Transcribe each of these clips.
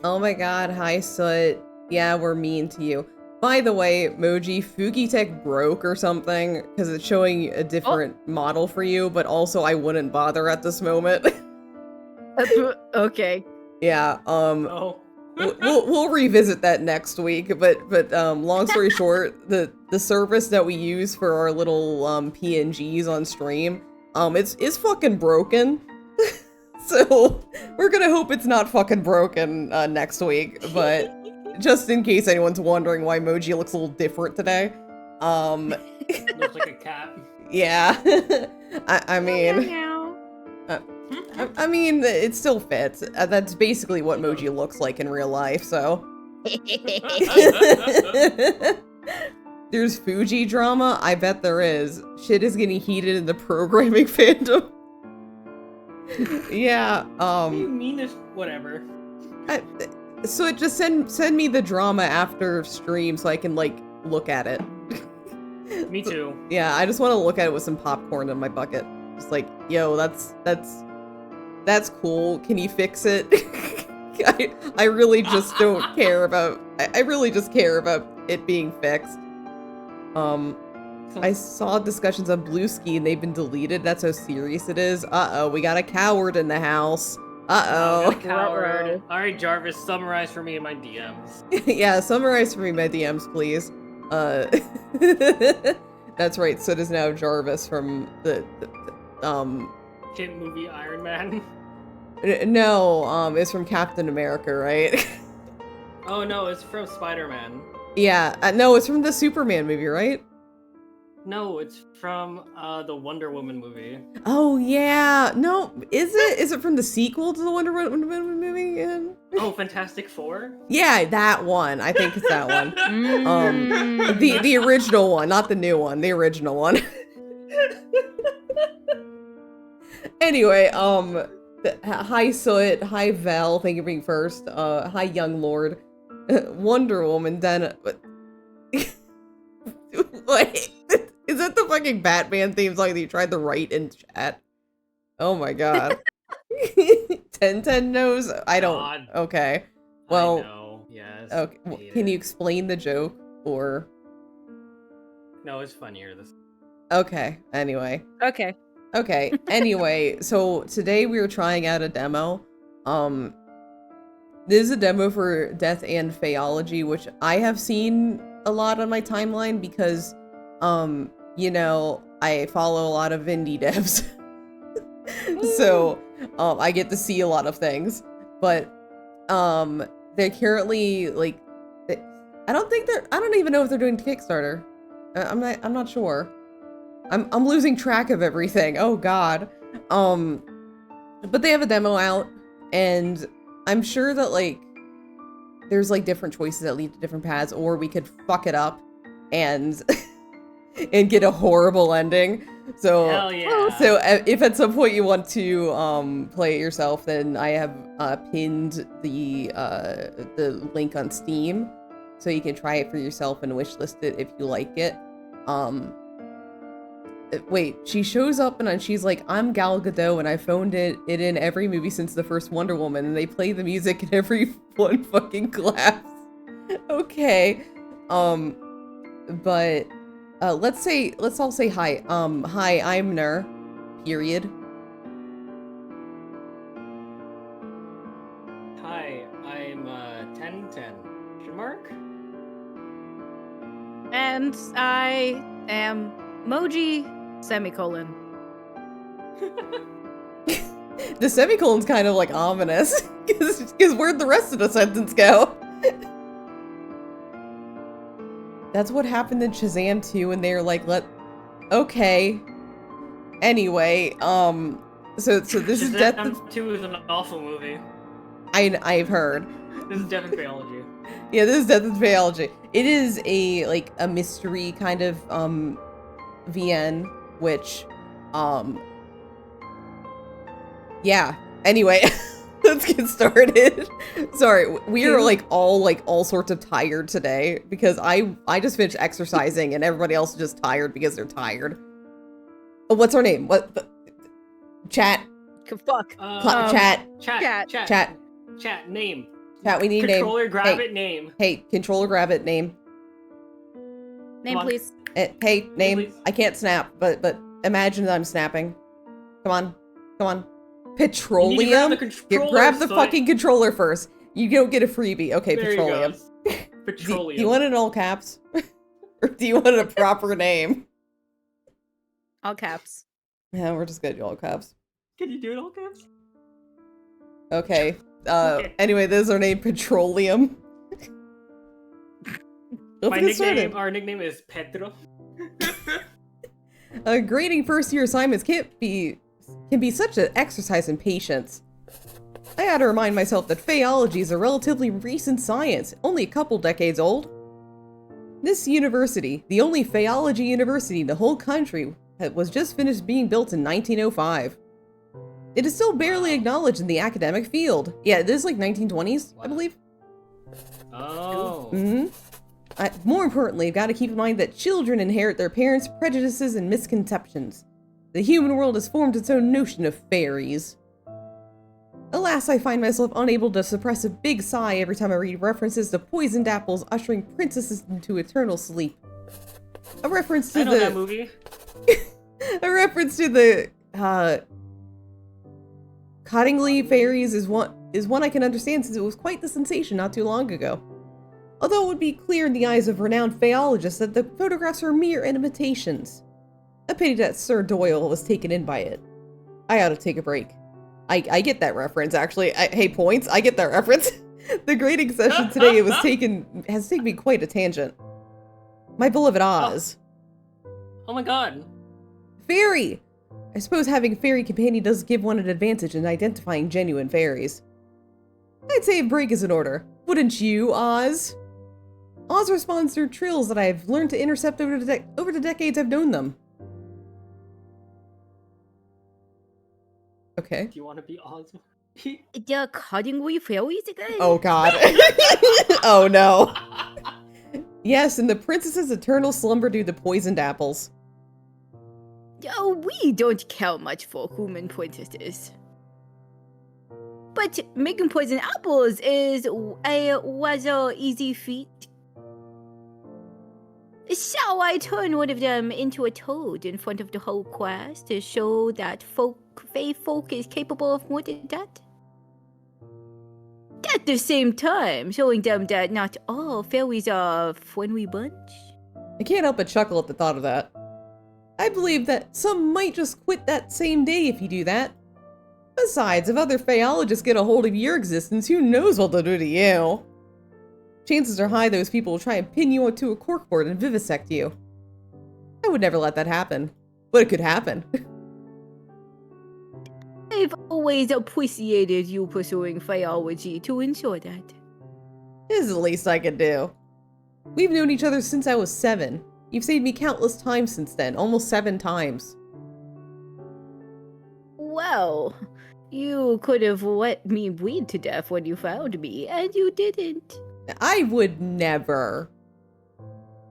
Oh my god, hi Soot. Yeah, we're mean to you. By the way, Moji, Fugitech broke or something, because it's showing a different model for you, but also I wouldn't bother at this moment. Okay. Yeah, Oh. we'll revisit that next week, but long story short, the service that we use for our little PNGs on stream, it's fucking broken. So we're gonna hope it's not fucking broken next week, but just in case anyone's wondering why Moji looks a little different today, Looks like a cat. yeah, I mean. Meow. I mean, it still fits. That's basically what Moji looks like in real life, so. There's Fuji drama? I bet there is. Shit is getting heated in the programming fandom. Yeah, You mean this? Whatever. So it just send me the drama after stream so I can, like, look at it. Me too. Yeah, I just want to look at it with some popcorn in my bucket. Just like, yo, that's cool. Can you fix it? I really just don't care about. I really just care about it being fixed. I saw discussions on Bluesky and they've been deleted. That's how serious it is. Uh-oh, we got a coward in the house. Uh-oh. Coward. All right, Jarvis, summarize for me in my DMs. Yeah, summarize for me my DMs, please. That's right. So does now Jarvis from the Kid movie Iron Man. No, it's from Captain America, right? Oh no, it's from Spider-Man. Yeah, no, it's from the Superman movie, right? No, it's from the Wonder Woman movie. Oh yeah, no, is it? Is it from the sequel to the Wonder Woman movie? Yeah. Oh, Fantastic Four? Yeah, that one. I think it's that one. The original one, not the new one. The original one. Anyway, hi Soot, hi Vel, thank you for being first. Hi Young Lord, Wonder Woman. Then, wait, is that the fucking Batman theme song that you tried to write in chat? Oh my god. 1010 knows. I don't. God. Okay. Well. I know. Yes. Okay. Well, can you explain the joke or? No, it's funnier this. Okay. Anyway. Okay. Okay, anyway, so today we were trying out a demo. This is a demo for Death and Faeology, which I have seen a lot on my timeline because, you know, I follow a lot of indie devs. So, I get to see a lot of things. But, they're currently, like, I don't even know if they're doing Kickstarter. I'm not sure. I'm losing track of everything. Oh god. But they have a demo out, and I'm sure that, like, there's, like, different choices that lead to different paths, or we could fuck it up and and get a horrible ending. So, Hell yeah. so if at some point you want to play it yourself, then I have pinned the link on Steam, so you can try it for yourself and wishlist it if you like it. Wait, she shows up and she's like, I'm Gal Gadot and I phoned it in every movie since the first Wonder Woman, and they play the music in every one fucking class. Okay. But let's all say hi. Hi, I'm Ner. Period. Hi, I'm 1010. Mark? And I am Moji semicolon. The semicolon's kind of like ominous, because where'd the rest of the sentence go? That's what happened in Shazam 2, and they're like, okay. Anyway, so this is Death and... Shazam 2 is an awful movie. I've heard. This is Death and Faeology. Yeah, this is Death and Faeology. It is a mystery kind of, VN, which, yeah. Anyway, let's get started. Sorry, we are all sorts of tired today because I just finished exercising and everybody else is just tired because they're tired. Oh, what's her name? Chat. Fuck. Chat. Chat. Chat. Chat. Name. Chat, we need name. Controller, grab it, name. Hey, controller, grab it, name. Name, please. Hey, name. Please. I can't snap, but imagine that I'm snapping. Come on. Come on. You need to grab Petroleum? the controller, Grab the son. fucking controller first. You don't get a freebie. Okay, There petroleum. you go. Petroleum. Do you want it in all caps? Or do you want a proper name? All caps. Yeah, we're just gonna do all caps. Can you do it all caps? Okay. Okay. Anyway, this is our name, Petroleum. Our nickname is Pedro. Grading first-year assignments can be such an exercise in patience. I had to remind myself that Faeology is a relatively recent science, only a couple decades old. This university, the only Faeology university in the whole country, was just finished being built in 1905. It is still barely acknowledged in the academic field. Yeah, it is like 1920s, I believe. Oh. More importantly, you've got to keep in mind that children inherit their parents' prejudices and misconceptions. The human world has formed its own notion of fairies. Alas, I find myself unable to suppress a big sigh every time I read references to poisoned apples ushering princesses into eternal sleep. A reference to I know that movie. a reference to the Cottingley fairies is one I can understand since it was quite the sensation not too long ago. Although it would be clear in the eyes of renowned phaeologists that the photographs are mere imitations. A pity that Sir Doyle was taken in by it. I ought to take a break. I get that reference, actually. Hey, points, I get that reference. The grading session today has taken me quite a tangent. My beloved Oz. Oh my god. Fairy! I suppose having a fairy companion does give one an advantage in identifying genuine fairies. I'd say a break is in order. Wouldn't you, Oz? Oz responds through trills that I've learned to intercept over the decades I've known them. Okay. Do you want to be Oz? The Cottingley fairies again? Oh god. Oh no. Yes, and the princess's eternal slumber due to poisoned apples. Oh, we don't care much for human princesses. But making poison apples is a rather easy feat. Shall I turn one of them into a toad in front of the whole class to show that Fae folk is capable of more than that? At the same time, showing them that not all fairies are a friendly bunch. I can't help but chuckle at the thought of that. I believe that some might just quit that same day if you do that. Besides, if other phaeologists get a hold of your existence, who knows what they'll do to you? Chances are high those people will try and pin you onto a corkboard and vivisect you. I would never let that happen, but it could happen. I've always appreciated you pursuing Faeology to ensure that. This is the least I could do. We've known each other since I was 7. You've saved me countless times since then, almost 7 times. Well, you could have let me bleed to death when you found me, and you didn't. I would never.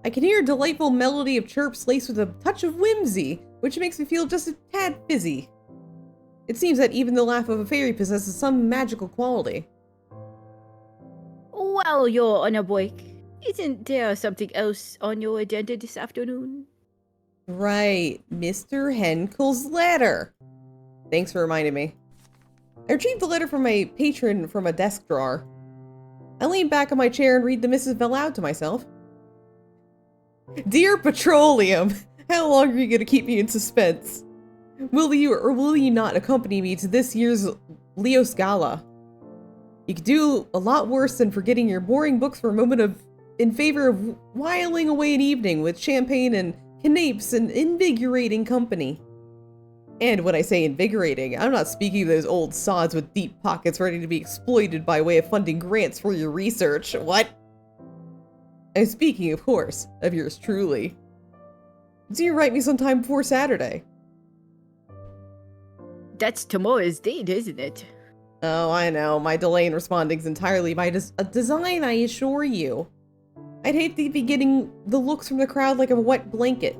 I can hear a delightful melody of chirps laced with a touch of whimsy, which makes me feel just a tad fizzy. It seems that even the laugh of a fairy possesses some magical quality. While you're on a break, isn't there something else on your agenda this afternoon? Right, Mr. Henkel's letter. Thanks for reminding me. I retrieved the letter from my patron from a desk drawer. I lean back on my chair and read the missive aloud to myself. Dear Petroleum, how long are you going to keep me in suspense? Will you or will you not accompany me to this year's Leos Gala? You could do a lot worse than forgetting your boring books for a moment in favor of whiling away an evening with champagne and canapes and invigorating company. And when I say invigorating, I'm not speaking of those old sods with deep pockets ready to be exploited by way of funding grants for your research. What? I'm speaking, of course, of yours truly. Do you write me sometime before Saturday? That's tomorrow's date, isn't it? Oh, I know. My delay in responding is entirely by a design, I assure you. I'd hate to be getting the looks from the crowd like a wet blanket.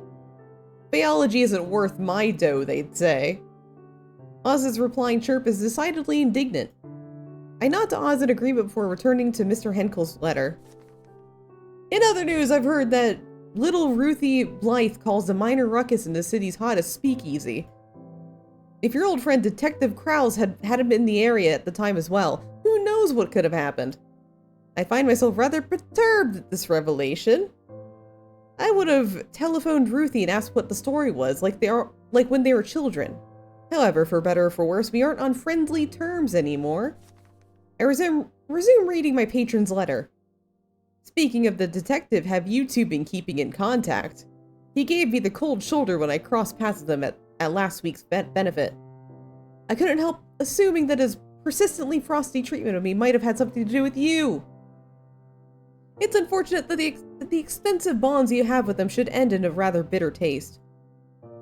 Faeology isn't worth my dough, they'd say. Oz's replying chirp is decidedly indignant. I nod to Oz in agreement before returning to Mr. Henkel's letter. In other news, I've heard that little Ruthie Blythe caused a minor ruckus in the city's hottest speakeasy. If your old friend Detective Krause hadn't been in the area at the time as well, who knows what could have happened? I find myself rather perturbed at this revelation. I would have telephoned Ruthie and asked what the story was, like when they were children. However, for better or for worse, we aren't on friendly terms anymore. I resume reading my patron's letter. Speaking of the detective, have you two been keeping in contact? He gave me the cold shoulder when I crossed paths with him at last week's benefit. I couldn't help assuming that his persistently frosty treatment of me might have had something to do with you. It's unfortunate that the expensive bonds you have with him should end in a rather bitter taste.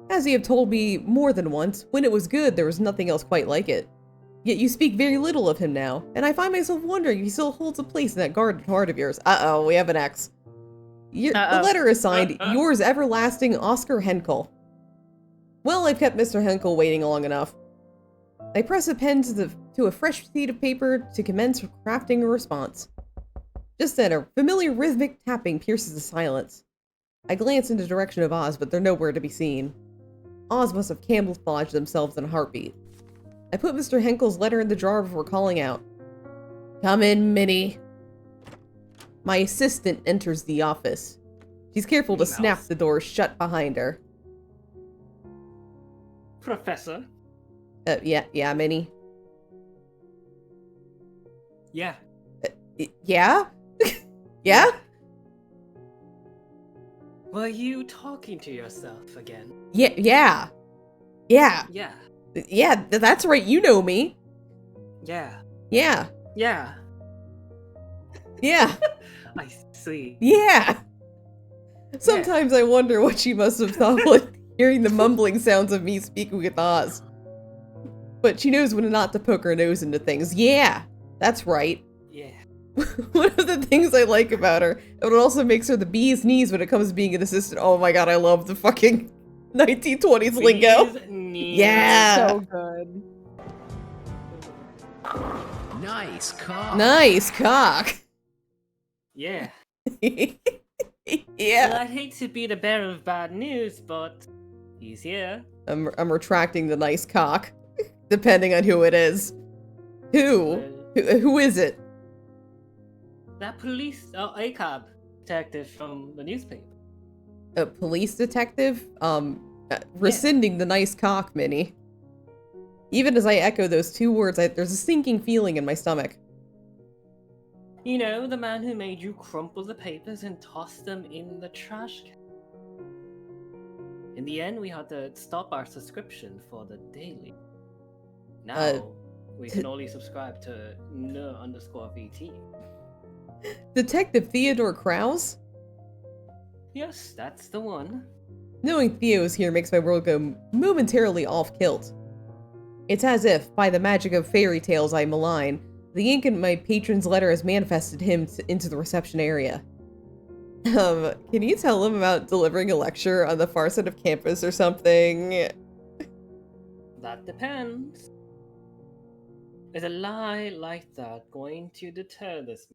As you have told me more than once, when it was good, there was nothing else quite like it. Yet you speak very little of him now, and I find myself wondering if he still holds a place in that guarded heart of yours. Uh-oh, we have an X. The letter is signed, yours everlasting, Oscar Henkel. Well, I've kept Mr. Henkel waiting long enough. I press a pen to a fresh sheet of paper to commence crafting a response. Just then, a familiar rhythmic tapping pierces the silence. I glance in the direction of Oz, but they're nowhere to be seen. Oz must have camouflaged themselves in a heartbeat. I put Mr. Henkel's letter in the drawer before calling out. Come in, Minnie. My assistant enters the office. She's careful to snap the door shut behind her. Professor? Yeah, Minnie? Yeah. Yeah? Yeah? Were you talking to yourself again? Yeah. Yeah. Yeah, that's right, you know me. Yeah. Yeah. Yeah. Yeah. I see. Yeah. Sometimes I wonder what she must have thought when hearing the mumbling sounds of me speaking with Oz. But she knows when not to poke her nose into things. Yeah, that's right. Yeah. One of the things I like about her, it also makes her the bee's knees when it comes to being an assistant. Oh my god, I love the fucking 1920s lingo. Yeah. So good. Nice cock. Nice cock. Yeah. Yeah. Well, I'd hate to be the bearer of bad news, but he's here. I'm retracting the nice cock, depending on who it is. Who is it? That police, ACAB detective from the newspaper. A police detective? Rescinding the nice cock, Minnie. Even as I echo those two words, there's a sinking feeling in my stomach. You know, the man who made you crumple the papers and toss them in the trash can. In the end, we had to stop our subscription for the daily. Now, we can only subscribe to no_VT. Detective Theodore Krause? Yes, that's the one. Knowing Theo is here makes my world go momentarily off-kilt. It's as if, by the magic of fairy tales I malign, the ink in my patron's letter has manifested him into the reception area. Can you tell him about delivering a lecture on the far side of campus or something? That depends. Is a lie like that going to deter this?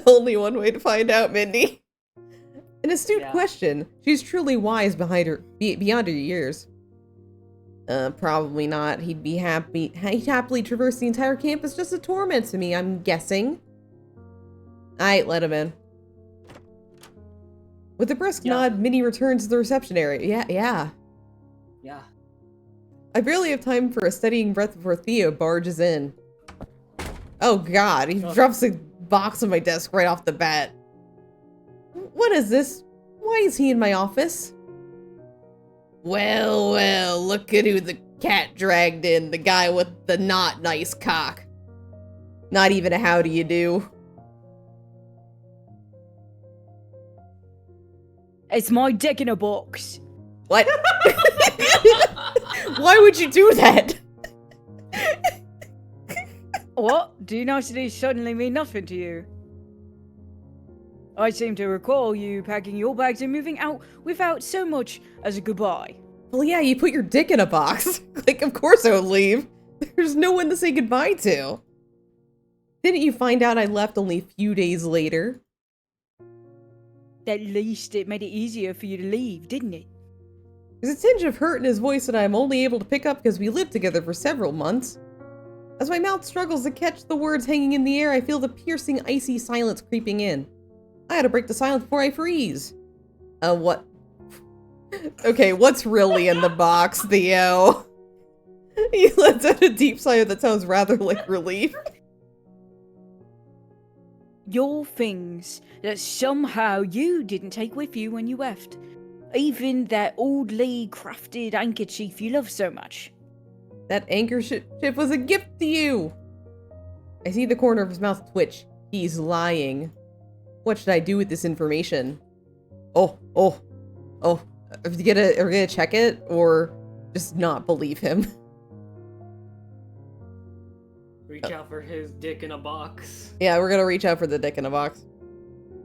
Only one way to find out, Mindy. An astute question. She's truly wise beyond her years. Probably not. He'd happily traverse the entire campus just to torment me, I'm guessing. Aight, let him in. With a brisk nod, Minnie returns to the reception area. Yeah. I barely have time for a steadying breath before Theo barges in. Oh god, he drops a box on my desk right off the bat. What is this? Why is he in my office? Well, look at who the cat dragged in, the guy with the not nice cock. Not even a how do you do. It's my dick in a box. What? Why would you do that? What? Do niceties suddenly mean nothing to you? I seem to recall you packing your bags and moving out without so much as a goodbye. Well, yeah, you put your dick in a box. Like, of course I would leave. There's no one to say goodbye to. Didn't you find out I left only a few days later? At least it made it easier for you to leave, didn't it? There's a tinge of hurt in his voice that I'm only able to pick up because we lived together for several months. As my mouth struggles to catch the words hanging in the air, I feel the piercing, icy silence creeping in. I had to break the silence before I freeze. What? Okay, what's really in the box, Theo? He lets out a deep sigh that sounds rather like relief. Your things that somehow you didn't take with you when you left. Even that oldly crafted handkerchief you love so much. That anchor ship was a gift to you! I see the corner of his mouth twitch. He's lying. What should I do with this information? Oh. Are we gonna check it? Or just not believe him? Reach out for his dick in a box. Yeah, we're gonna reach out for the dick in a box.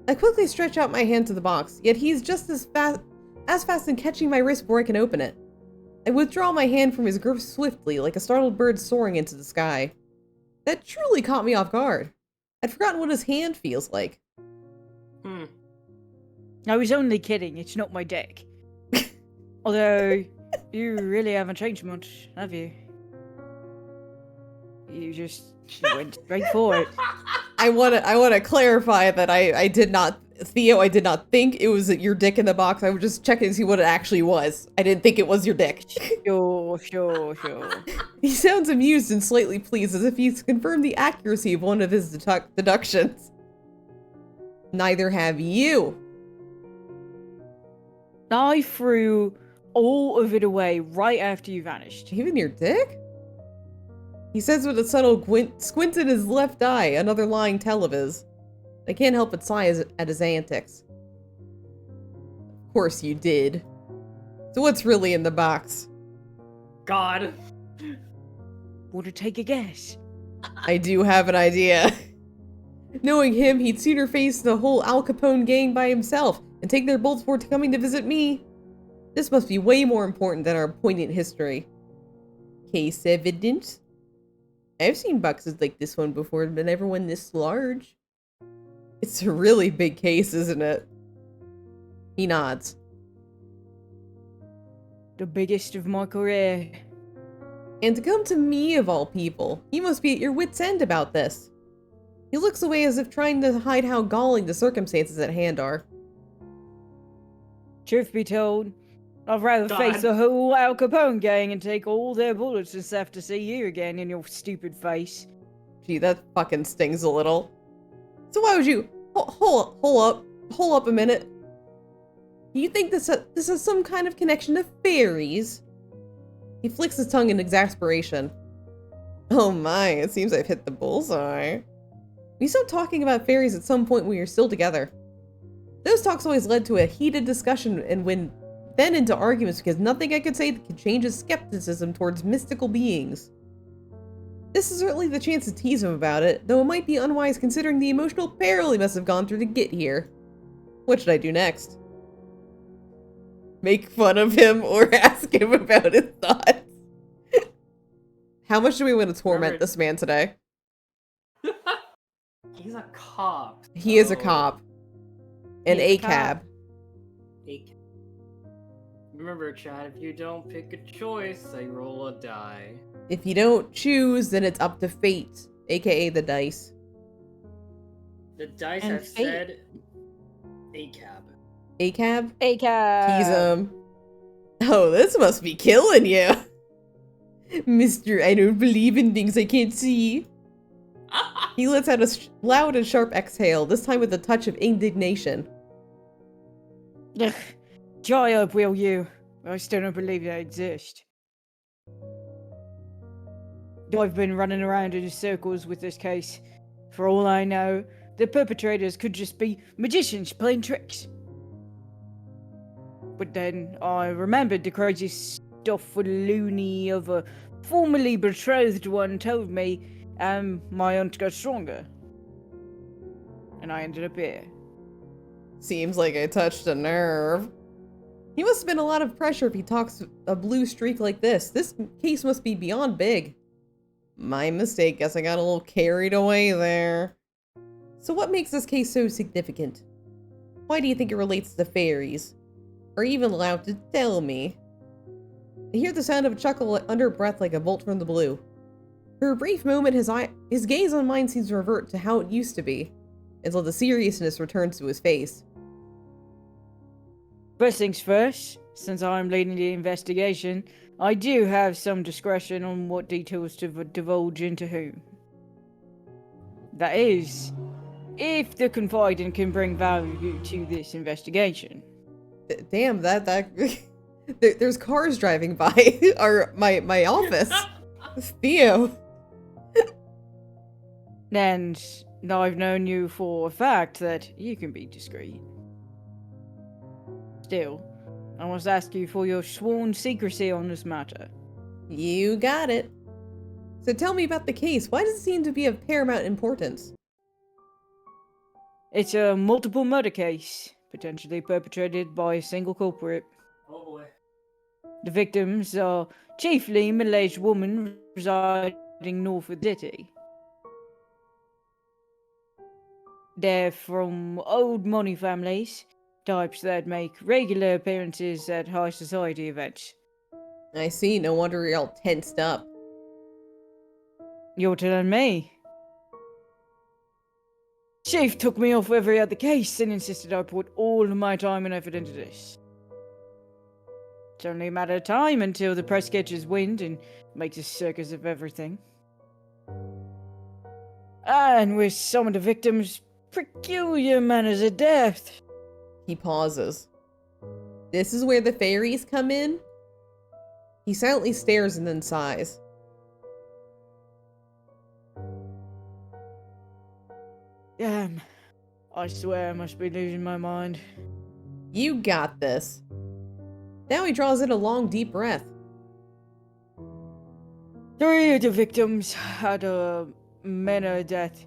I quickly stretch out my hand to the box, yet he's just as fast in catching my wrist before I can open it. I withdraw my hand from his grip swiftly, like a startled bird soaring into the sky. That truly caught me off guard. I'd forgotten what his hand feels like. I was only kidding, it's not my dick. Although, you really haven't changed much, have you? You just went straight for it. I wanna clarify that I did not, Theo, I did not think it was your dick in the box. I was just checking to see what it actually was. I didn't think it was your dick. Sure. He sounds amused and slightly pleased, as if he's confirmed the accuracy of one of his deductions. Neither have you. I threw all of it away right after you vanished. Even your dick? He says with a subtle squint in his left eye, another lying tell of his. I can't help but sigh at his antics. Of course you did. So what's really in the box? God. Want to take a guess? I do have an idea. Knowing him, he'd sooner face the whole Al Capone gang by himself and take their bolts for coming to visit me. This must be way more important than our poignant history. Case evidence? I've seen boxes like this one before, but never one this large. It's a really big case, isn't it? He nods. The biggest of my career. And to come to me of all people, you must be at your wit's end about this. He looks away as if trying to hide how galling the circumstances at hand are. Truth be told, I'd rather God. face the whole Al Capone gang and take all their bullets and stuff to see you again in your stupid face. Gee, that fucking stings a little. So why would you... Hold up a minute. You think this has some kind of connection to fairies? He flicks his tongue in exasperation. Oh my, it seems I've hit the bullseye. We stopped talking about fairies at some point when we were still together. Those talks always led to a heated discussion and then into arguments because nothing I could say could change his skepticism towards mystical beings. This is certainly the chance to tease him about it, though it might be unwise considering the emotional peril he must have gone through to get here. What should I do next? Make fun of him or ask him about his thoughts? How much do we want to torment this man today? He's a cop. He is a cop. An He's a ACAB. Remember, Chad, if you don't pick a choice, I roll a die. If you don't choose, then it's up to fate, aka the dice. The dice And have fate. said ACAB. ACAB? Aka. Tease him. Oh, this must be killing you. Mister, I don't believe in things I can't see. He lets out a loud and sharp exhale, this time with a touch of indignation. Ugh. Dry up, will you? I still don't believe they exist. I've been running around in circles with this case. For all I know, the perpetrators could just be magicians playing tricks. But then I remembered the crazy stuff a loony of a formerly betrothed one told me, and my aunt got stronger. And I ended up here. Seems like I touched a nerve. He must have been a lot of pressure if he talks a blue streak like this. This case must be beyond big. My mistake. Guess I got a little carried away there. So what makes this case so significant? Why do you think it relates to fairies? Are you even allowed to tell me? I hear the sound of a chuckle under breath like a bolt from the blue. For a brief moment, his gaze on mine seems to revert to how it used to be, until the seriousness returns to his face. First things first, since I'm leading the investigation, I do have some discretion on what details to divulge into whom. That is, if the confidant can bring value to this investigation. Damn, there's cars driving by my office. Theo. And I've known you for a fact that you can be discreet. Still, I must ask you for your sworn secrecy on this matter. You got it. So tell me about the case. Why does it seem to be of paramount importance? It's a multiple murder case, potentially perpetrated by a single culprit. Oh boy. The victims are chiefly middle-aged women residing north of the city. They're from old money families, types that make regular appearances at high society events. I see. No wonder you're all tensed up. You're telling me? Chief took me off every other case and insisted I put all of my time and effort into this. It's only a matter of time until the press catches wind and makes a circus of everything. And with some of the victims' peculiar manners of death. He pauses. This is where the fairies come in? He silently stares and then sighs. Damn. I swear I must be losing my mind. You got this. Now he draws in a long, deep breath. 3 of the victims had a manner of death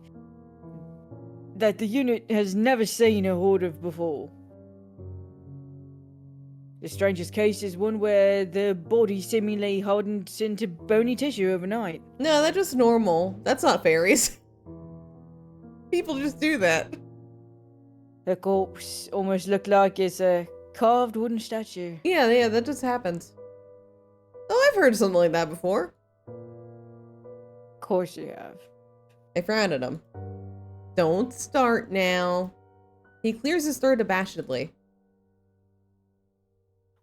that the unit has never seen or heard of before. The strangest case is one where the body seemingly hardens into bony tissue overnight. No, that's just normal. That's not fairies. People just do that. The corpse almost looked like it's a carved wooden statue. Yeah, that just happens. Oh, I've heard something like that before. Of course you have. I frown at him. Don't start now. He clears his throat abashedly.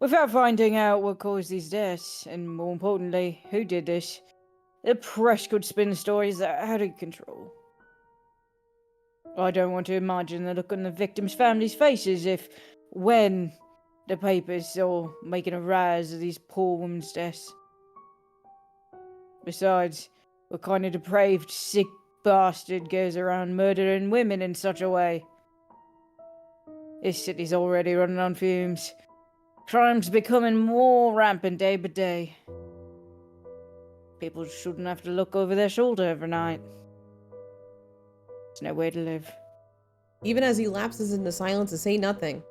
Without finding out what caused these deaths, and more importantly, who did this, the press could spin stories out of control. I don't want to imagine the look on the victims' families' faces if, when the papers saw making a rise of these poor women's deaths. Besides, what kind of depraved, sick bastard goes around murdering women in such a way? This city's already running on fumes. Crime's becoming more rampant day by day. People shouldn't have to look over their shoulder every night. There's no way to live. Even as he lapses into silence to say nothing.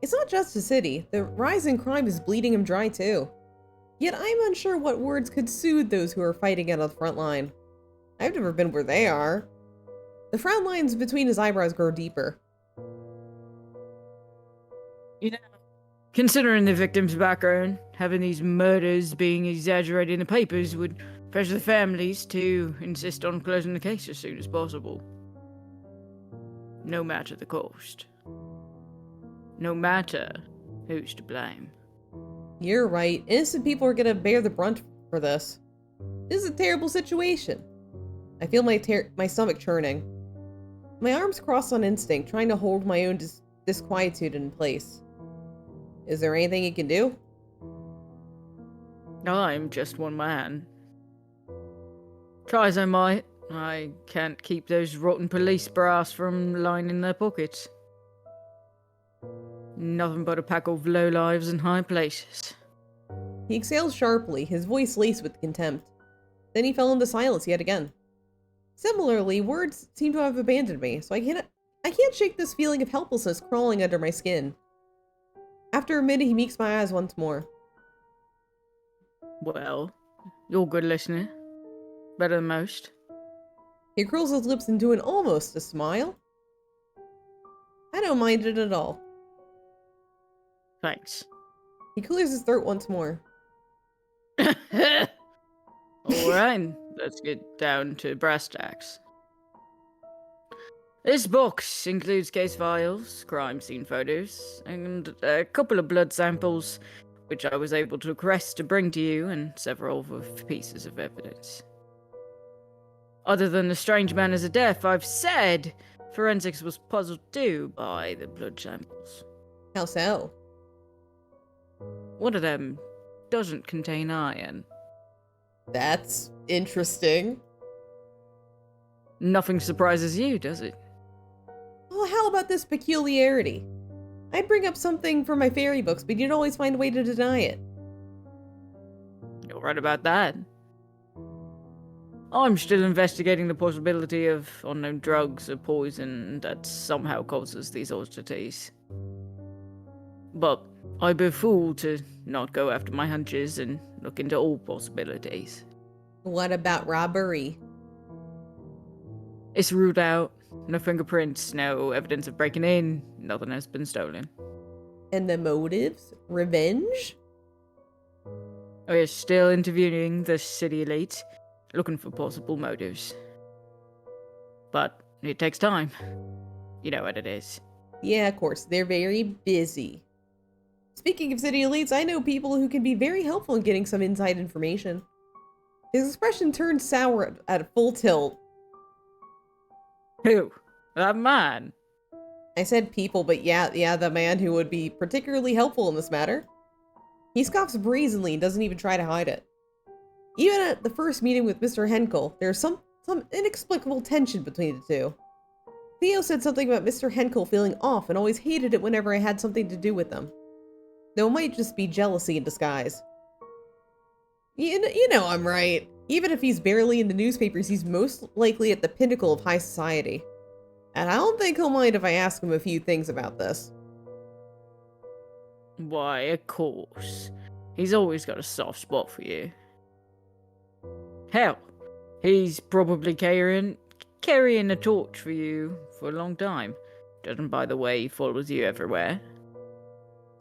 It's not just the city. The rise in crime is bleeding him dry too. Yet I'm unsure what words could soothe those who are fighting it on the front line. I've never been where they are. The frown lines between his eyebrows grow deeper. You know, considering the victim's background, having these murders being exaggerated in the papers would pressure the families to insist on closing the case as soon as possible. No matter the cost. No matter who's to blame. You're right. Innocent people are gonna bear the brunt for this. This is a terrible situation. I feel my stomach churning. My arms cross on instinct, trying to hold my own disquietude in place. Is there anything you can do? I'm just one man. Try as I might, I can't keep those rotten police brass from lining their pockets. Nothing but a pack of lowlives in high places. He exhales sharply, his voice laced with contempt. Then he fell into silence yet again. Similarly, words seem to have abandoned me, so I can't shake this feeling of helplessness crawling under my skin. After a minute, he meeks my eyes once more. Well, you're a good listener. Better than most. He curls his lips into an almost a smile. I don't mind it at all. Thanks. He clears his throat once more. Alright, let's get down to brass tacks. This box includes case files, crime scene photos, and a couple of blood samples, which I was able to request to bring to you, and several pieces of evidence. Other than the strange man as a death, I've said forensics was puzzled too by the blood samples. How so? One of them doesn't contain iron. That's interesting. Nothing surprises you, does it? Well, how about this peculiarity? I'd bring up something from my fairy books, but you'd always find a way to deny it. You're right about that. I'm still investigating the possibility of unknown drugs or poison that somehow causes these oddities. But I'd be a fool to not go after my hunches and look into all possibilities. What about robbery? It's ruled out. No fingerprints, no evidence of breaking in, nothing has been stolen. And the motives? Revenge? We're still interviewing the city elite, looking for possible motives. But it takes time. You know what it is. Yeah, of course. They're very busy. Speaking of city elites, I know people who can be very helpful in getting some inside information. His expression turned sour at a full tilt. Who? That man? I said people, but yeah, the man who would be particularly helpful in this matter. He scoffs brazenly and doesn't even try to hide it. Even at the first meeting with Mr. Henkel, there's some inexplicable tension between the two. Theo said something about Mr. Henkel feeling off and always hated it whenever I had something to do with them. Though it might just be jealousy in disguise. You know I'm right. Even if he's barely in the newspapers, he's most likely at the pinnacle of high society. And I don't think he'll mind if I ask him a few things about this. Why, of course. He's always got a soft spot for you. Hell, he's probably carrying a torch for you for a long time. Judging by the way he follows you everywhere.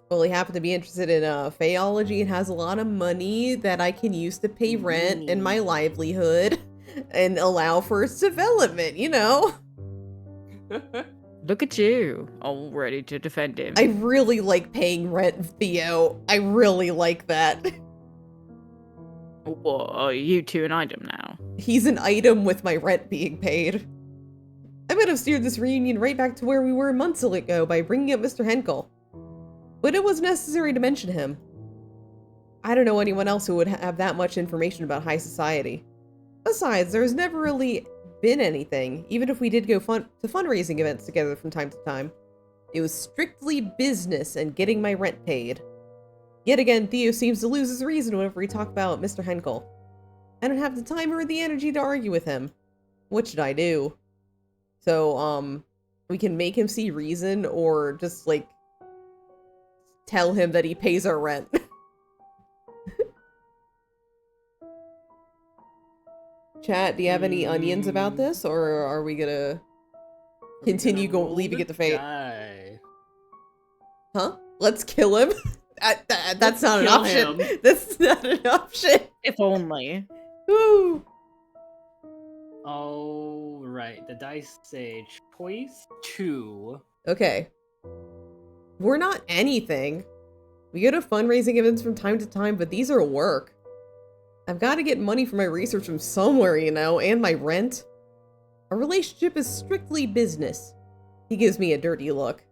Well, he happened to be interested in Faeology and has a lot of money that I can use to pay rent and my livelihood and allow for its development, you know? Look at you, all ready to defend him. I really like paying rent, Theo. I really like that. What, are you two an item now? He's an item with my rent being paid. I might have steered this reunion right back to where we were months ago by bringing up Mr. Henkel. But it was necessary to mention him. I don't know anyone else who would have that much information about high society. Besides, there's never really been anything, even if we did go to fundraising events together from time to time. It was strictly business and getting my rent paid. Yet again, Theo seems to lose his reason whenever we talk about Mr. Henkel. I don't have the time or the energy to argue with him. What should I do? So, we can make him see reason or just, like, tell him that he pays our rent. Chat, do you have any onions about this, or are we gonna continue leaving it to fate? Huh? Let's kill him? That's not an option. That's not an option. If only. Woo. All right, the dice say choice 2. Okay. We're not anything. We go to fundraising events from time to time, but these are work. I've got to get money for my research from somewhere, you know, and my rent. Our relationship is strictly business. He gives me a dirty look.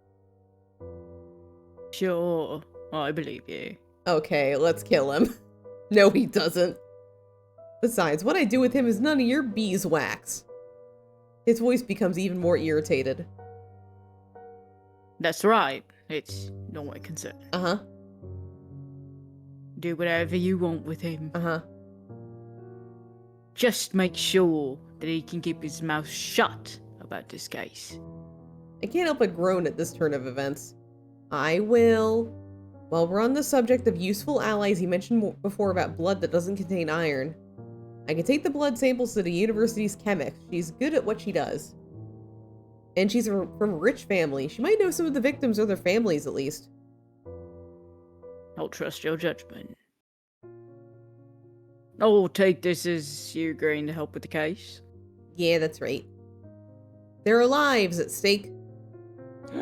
Sure, I believe you. Okay, let's kill him. No, he doesn't. Besides, what I do with him is none of your beeswax. His voice becomes even more irritated. That's right. It's not my concern. Uh-huh. Do whatever you want with him. Uh-huh. Just make sure that he can keep his mouth shut about this case. I can't help but groan at this turn of events. I will. While we're on the subject of useful allies, you mentioned before about blood that doesn't contain iron. I can take the blood samples to the university's chemist. She's good at what she does. And she's from a rich family. She might know some of the victims or their families, at least. I'll trust your judgment. I'll take this as you agreeing to help with the case. Yeah, that's right. There are lives at stake.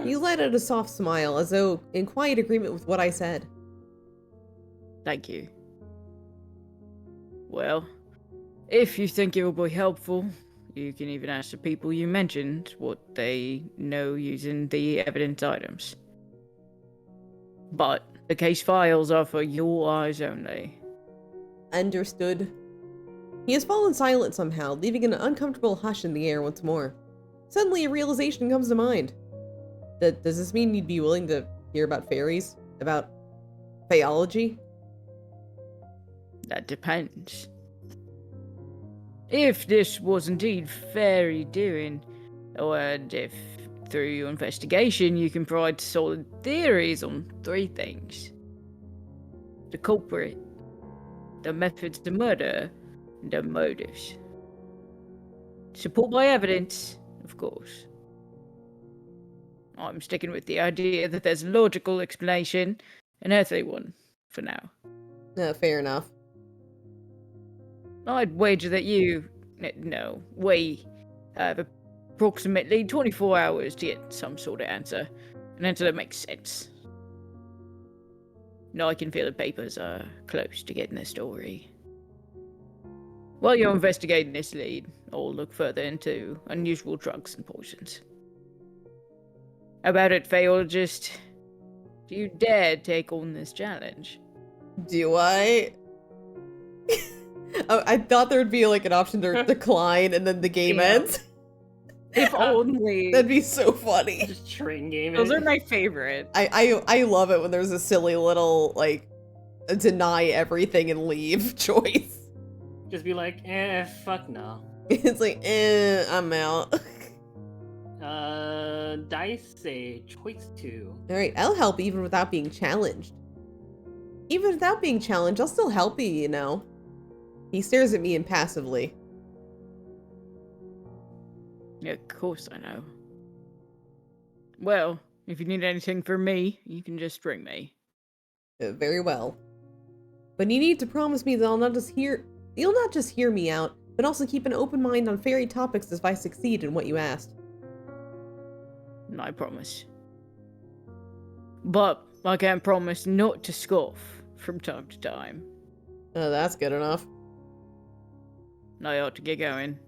You let out a soft smile, as though in quiet agreement with what I said. Thank you. Well, if you think it will be helpful, you can even ask the people you mentioned what they know using the evidence items. But the case files are for your eyes only. Understood. He has fallen silent somehow, leaving an uncomfortable hush in the air once more. Suddenly a realization comes to mind. Does this mean you'd be willing to hear about fairies? About Faeology? That depends. If this was indeed fairy doing, and if through your investigation you can provide solid theories on 3 things: the culprit, the methods to murder, and the motives. Support by evidence, of course. I'm sticking with the idea that there's a logical explanation, an earthly one, for now. Fair enough. I'd wager that we have approximately 24 hours to get some sort of answer. An answer that makes sense. Now I can feel the papers are close to getting the story. While you're investigating this lead, I'll look further into unusual drugs and poisons. How about it, Faeologist? Do you dare take on this challenge? Do I? Oh, I thought there would be like an option to decline and then the game ends. If only. That'd be so funny. Just train game. Those are my favorite. I love it when there's a silly little like deny everything and leave choice. Just be like, fuck no. It's like, I'm out. Dice say choice 2. Alright, I'll help even without being challenged. Even without being challenged, I'll still help you, you know. He stares at me impassively. Yeah, of course I know. Well, if you need anything from me, you can just ring me. Very well. But you need to promise me that you'll not just hear me out, but also keep an open mind on fairy topics if I succeed in what you asked. I promise. But I can't promise not to scoff from time to time. Oh, that's good enough. I ought to get going.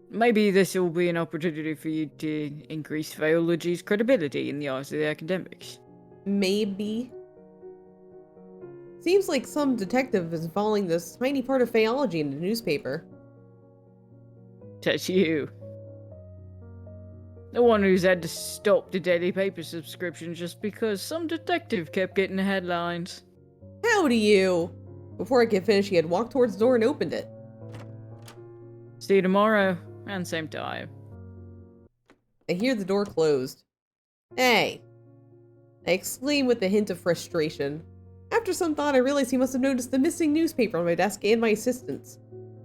Maybe this will be an opportunity for you to increase Faeology's credibility in the eyes of the academics. Maybe. Seems like some detective is following this tiny part of Faeology in the newspaper. That's you. The one who's had to stop the daily paper subscription just because some detective kept getting the headlines. Howdy, you! Before I could finish, he had walked towards the door and opened it. See you tomorrow, and same time. I hear the door closed. Hey! I exclaim with a hint of frustration. After some thought, I realized he must have noticed the missing newspaper on my desk and my assistant's.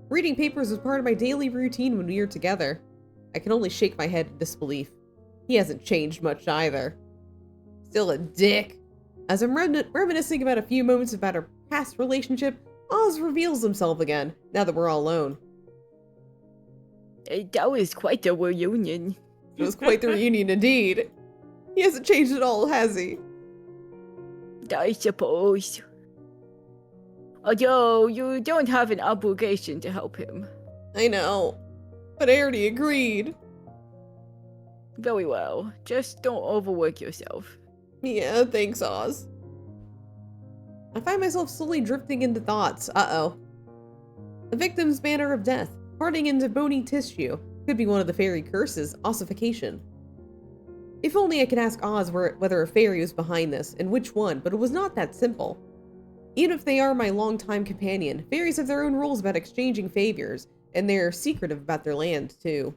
Reading papers was part of my daily routine when we were together. I can only shake my head in disbelief. He hasn't changed much either. Still a dick. As I'm reminiscing about a few moments about our past relationship, Oz reveals himself again, now that we're all alone. That was quite a reunion. It was quite the reunion indeed. He hasn't changed at all, has he? I suppose. Although you don't have an obligation to help him. I know, but I already agreed. Very well. Just don't overwork yourself. Yeah, thanks, Oz. I find myself slowly drifting into thoughts. Uh-oh. The victim's manner of death, parting into bony tissue, could be one of the fairy curses, ossification. If only I could ask Oz whether a fairy was behind this, and which one, but it was not that simple. Even if they are my longtime companion, fairies have their own rules about exchanging favors, and they're secretive about their land, too.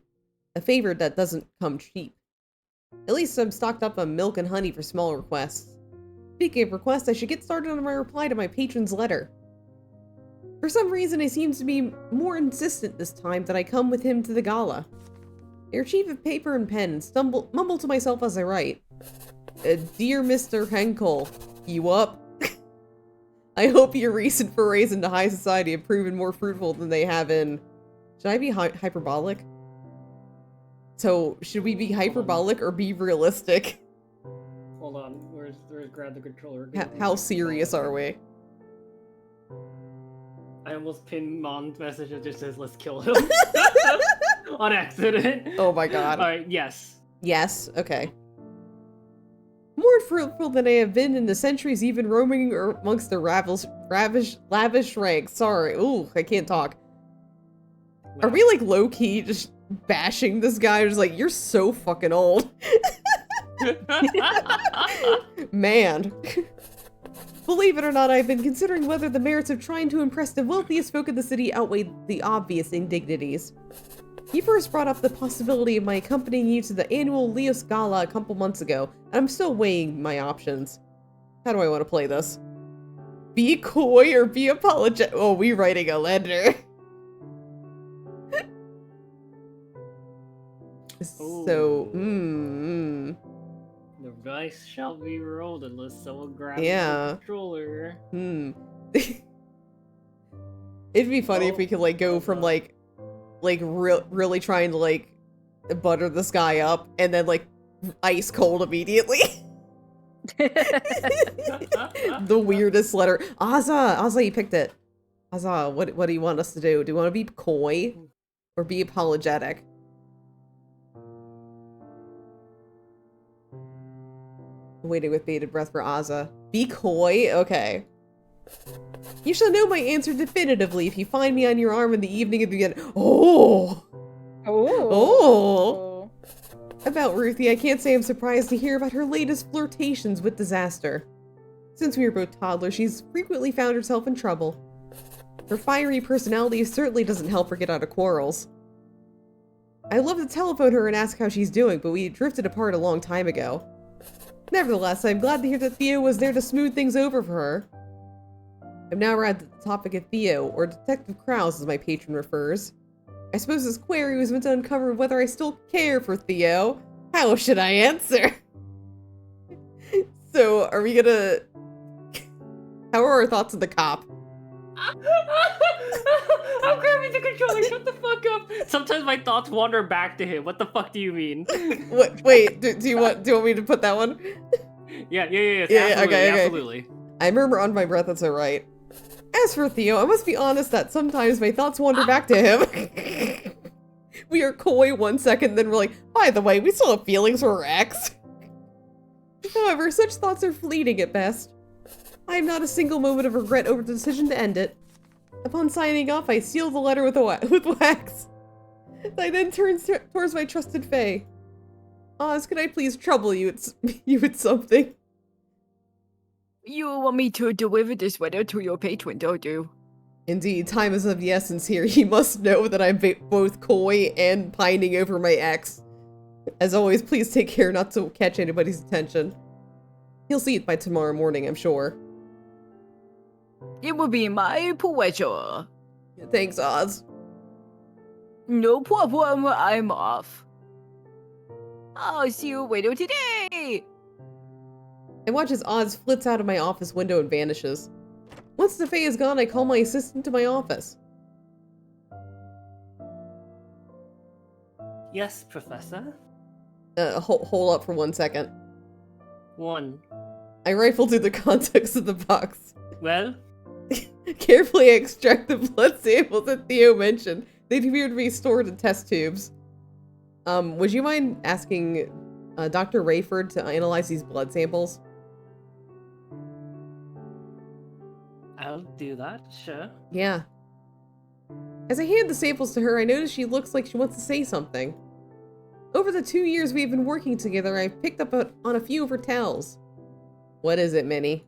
A favor that doesn't come cheap. At least I'm stocked up on milk and honey for small requests. Speaking of requests, I should get started on my reply to my patron's letter. For some reason, he seems to be more insistent this time that I come with him to the gala. I retrieve a paper and pen and mumble to myself as I write. Dear Mr. Henkel, you up? I hope your recent forays into high society have proven more fruitful than they have in... Should I be hyperbolic? So, should we be hyperbolic or be realistic? Hold on, where's grab the controller? How serious are we? I almost pinned Mon's message that just says, let's kill him. On accident. Oh my god. Alright, yes. Yes, okay. More fruitful than I have been in the centuries, even roaming amongst the lavish ranks. Sorry, ooh, I can't talk. Are we like low-key just bashing this guy? Just like, you're so fucking old. Man. Believe it or not, I've been considering whether the merits of trying to impress the wealthiest folk of the city outweigh the obvious indignities. You first brought up the possibility of my accompanying you to the annual Leos Gala a couple months ago, and I'm still weighing my options. How do I want to play this? Be coy or be apologetic? Oh, we writing a letter. So, The dice shall be rolled unless someone grabs Yeah. the controller. It'd be funny if we could like go from like really trying to like butter this guy up and then like ice cold immediately. The weirdest letter. Azza, you picked it. Azza, what do you want us to do? Do you want to be coy or be apologetic? Waiting with bated breath for Azza. Be coy? Okay. You shall know my answer definitively if you find me on your arm in the evening of the end. Oh! Oh! About Ruthie, I can't say I'm surprised to hear about her latest flirtations with disaster. Since we were both toddlers, she's frequently found herself in trouble. Her fiery personality certainly doesn't help her get out of quarrels. I'd love to telephone her and ask how she's doing, but we drifted apart a long time ago. Nevertheless, I'm glad to hear that Theo was there to smooth things over for her. I'm now around to the topic of Theo, or Detective Krause as my patron refers. I suppose this query was meant to uncover whether I still care for Theo. How should I answer? So, are we gonna... How are our thoughts of the cop? I'm grabbing the controller, shut the fuck up! Sometimes my thoughts wander back to him. What the fuck do you mean? What? Wait, do you want me to put that one? Yeah, Yeah, absolutely, okay. absolutely. I murmur on my breath, that's alright. As for Theo, I must be honest that sometimes my thoughts wander back to him. We are coy 1 second, then we're like, by the way, we still have feelings for our ex. However, such thoughts are fleeting at best. I have not a single moment of regret over the decision to end it. Upon signing off, I seal the letter with wax. I then turn towards my trusted Fae. Oz, could I please trouble you with something? You want me to deliver this letter to your patron, don't you? Indeed, time is of the essence here. You must know that I'm both coy and pining over my ex. As always, please take care not to catch anybody's attention. He'll see it by tomorrow morning, I'm sure. It will be my pleasure. Thanks, Oz. No problem, I'm off. I'll see you later today! I watch as Oz flits out of my office window and vanishes. Once the Fae is gone, I call my assistant to my office. Yes, Professor? Hold up for 1 second. One. I rifle through the contents of the box. Well? Carefully I extract the blood samples that Theo mentioned. They appear to be stored in test tubes. Would you mind asking Dr. Rayford to analyze these blood samples? I'll do that, sure. Yeah. As I hand the samples to her, I notice she looks like she wants to say something. Over the 2 years we've been working together, I've picked up on a few of her tells. What is it, Minnie?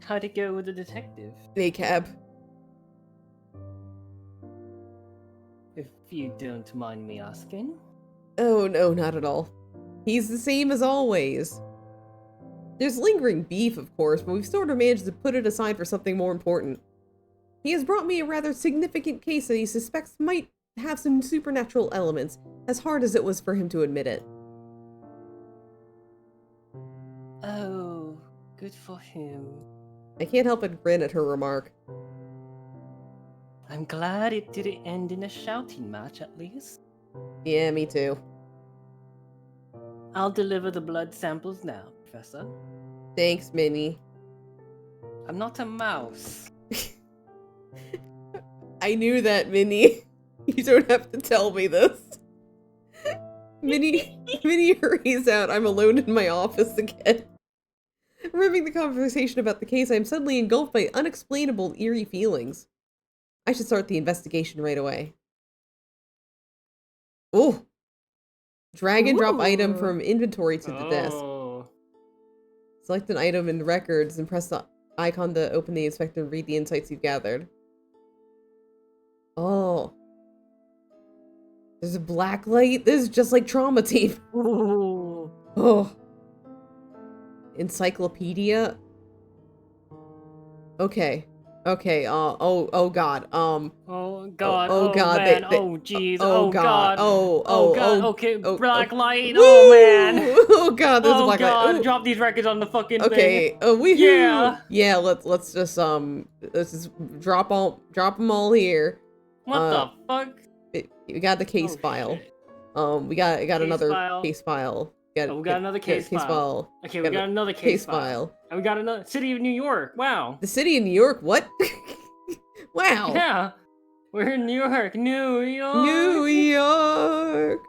How'd it go with the detective? Cab. If you don't mind me asking. Oh, no, not at all. He's the same as always. There's lingering beef, of course, but we've sort of managed to put it aside for something more important. He has brought me a rather significant case that he suspects might have some supernatural elements, as hard as it was for him to admit it. Oh, good for him. I can't help but grin at her remark. I'm glad it didn't end in a shouting match, at least. Yeah, me too. I'll deliver the blood samples now, Professor. Thanks, Minnie. I'm not a mouse. I knew that, Minnie. You don't have to tell me this. Minnie hurries out. I'm alone in my office again. Remembering the conversation about the case, I'm suddenly engulfed by unexplainable, eerie feelings. I should start the investigation right away. Oh! Drag and drop item from inventory to the desk. Select an item in records and press the icon to open the inspector and read the insights you've gathered. Oh. There's a black light. This is just like trauma tape. Ooh. Oh. Encyclopedia. Okay. Okay. Oh God. Oh God. Oh God. Man. They, oh jeez. oh God. Oh God. Okay. Black light. Woo! Oh man. Oh God. There's a Oh black God. light. Ooh. Drop these records on the fucking thing. Okay. Woohoo! Yeah. Yeah. Let's just drop them all here. What the fuck? We got the case file. Shit. We got another file. case file. We got another case file. Okay, we got another case file. And we got another City of New York. Wow. The city of New York? What? Wow. Yeah. We're in New York. New York. New York.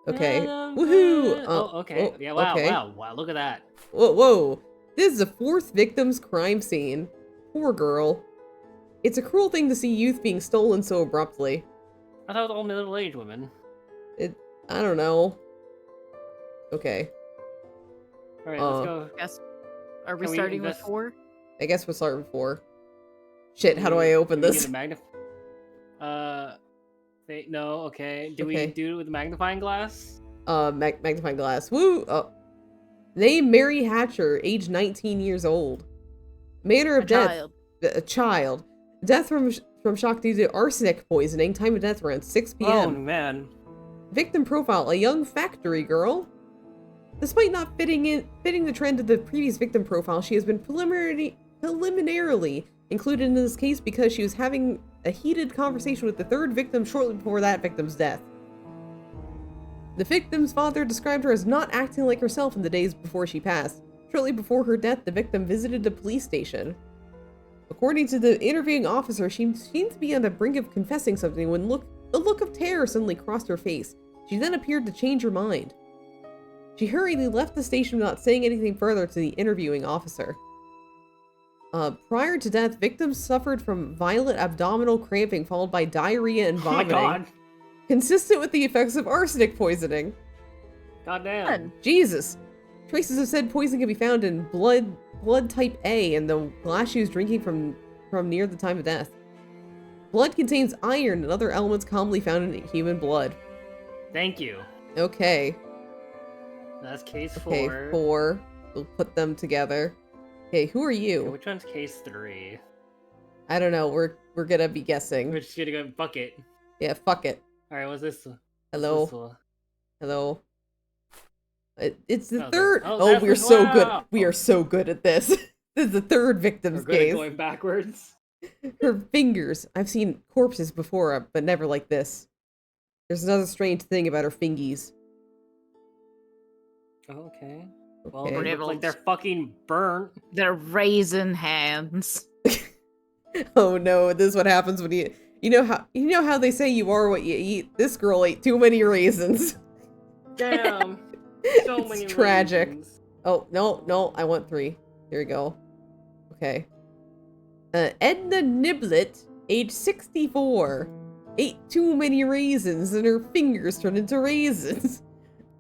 Okay. Woohoo. Okay. Yeah. Wow. Okay. Wow. Look at that. Whoa. This is the 4th victim's crime scene. Poor girl. It's a cruel thing to see youth being stolen so abruptly. I thought it was all middle-aged women. I don't know. Okay. All right, let's go. Yes. Are we Can we starting with invest- 4? I guess we'll start with 4. Shit, how do I open Can we this? get a no, okay. Do we Okay. do it with a magnifying glass? Magnifying glass. Woo! Name Mary Hatcher, age 19 years old. Manner of death. Child. A child. Death from shock due to arsenic poisoning. Time of death around 6 Oh p.m. man. Victim profile: a young factory girl. Despite not fitting the trend of the previous victim profile, she has been preliminarily included in this case because she was having a heated conversation with the 3rd victim shortly before that victim's death. The victim's father described her as not acting like herself in the days before she passed. Shortly before her death, the victim visited a police station. According to the interviewing officer, she seemed to be on the brink of confessing something when a look of terror suddenly crossed her face. She then appeared to change her mind. She hurriedly left the station without saying anything further to the interviewing officer. Prior to death, victims suffered from violent abdominal cramping followed by diarrhea and Oh my vomiting, god. consistent with the effects of arsenic poisoning. God damn. Jesus. Traces of said poison can be found in blood type A and the glass she was drinking from near the time of death. Blood contains iron and other elements commonly found in human blood. Thank you. Okay. That's case 4. Okay, 4. We'll put them together. Okay, who are Okay, you? which one's case 3? I don't know. We're gonna be guessing. We're just gonna go bucket. Yeah, fuck it. Alright, what's this one? Hello. What's this one? Hello. It's the Oh, 3rd. oh, Oh, that's we're the- so wow. good. We are so good at this. This is the 3rd victim's We're good at case. going backwards. Her fingers. I've seen corpses before, but never like this. There's another strange thing about her fingies. Oh, okay. Well, Okay. they look like they're fucking burnt. They're raisin hands. Oh no, this is what happens when you know how they say you are what you eat. This girl ate too many raisins. Damn. So It's many tragic. raisins. Oh, no, I want 3. Here we go. Okay. Edna Niblet, age 64, ate too many raisins and her fingers turned into raisins.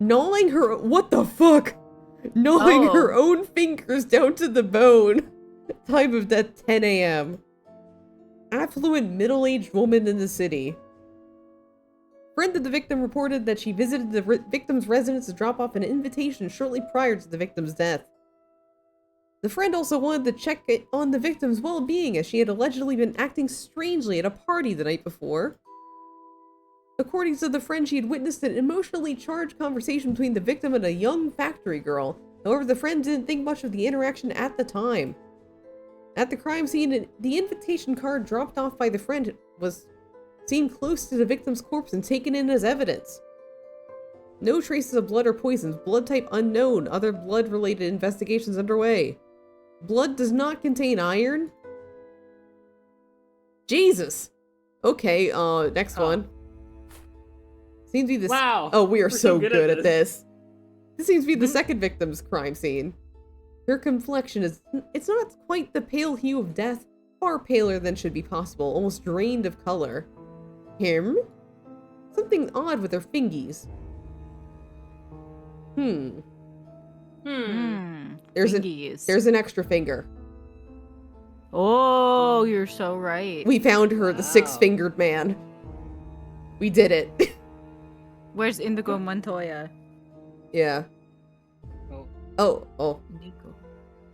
Gnawing her- what the fuck? Gnawing her own fingers down to the bone. Time of death 10 a.m. Affluent middle-aged woman in the city. Friend of the victim reported that she visited the victim's residence to drop off an invitation shortly prior to the victim's death. The friend also wanted to check on the victim's well-being as she had allegedly been acting strangely at a party the night before. According to the friend, she had witnessed an emotionally charged conversation between the victim and a young factory girl. However, the friend didn't think much of the interaction at the time. At the crime scene, the invitation card dropped off by the friend was seen close to the victim's corpse and taken in as evidence. No traces of blood or poisons. Blood type unknown. Other blood-related investigations underway. Blood does not contain iron? Jesus! Okay, next one. Seems to be this. Wow. Oh, we are so good good at at this. This seems to be the second victim's crime scene. Her complexion is, it's not quite the pale hue of death, far paler than should be possible, almost drained of color. Him? Something odd with her fingies. There's an extra finger. Oh, you're so right. We found her, the six-fingered man. We did it. Where's Indigo Montoya? Yeah. Oh. Oh. Nico.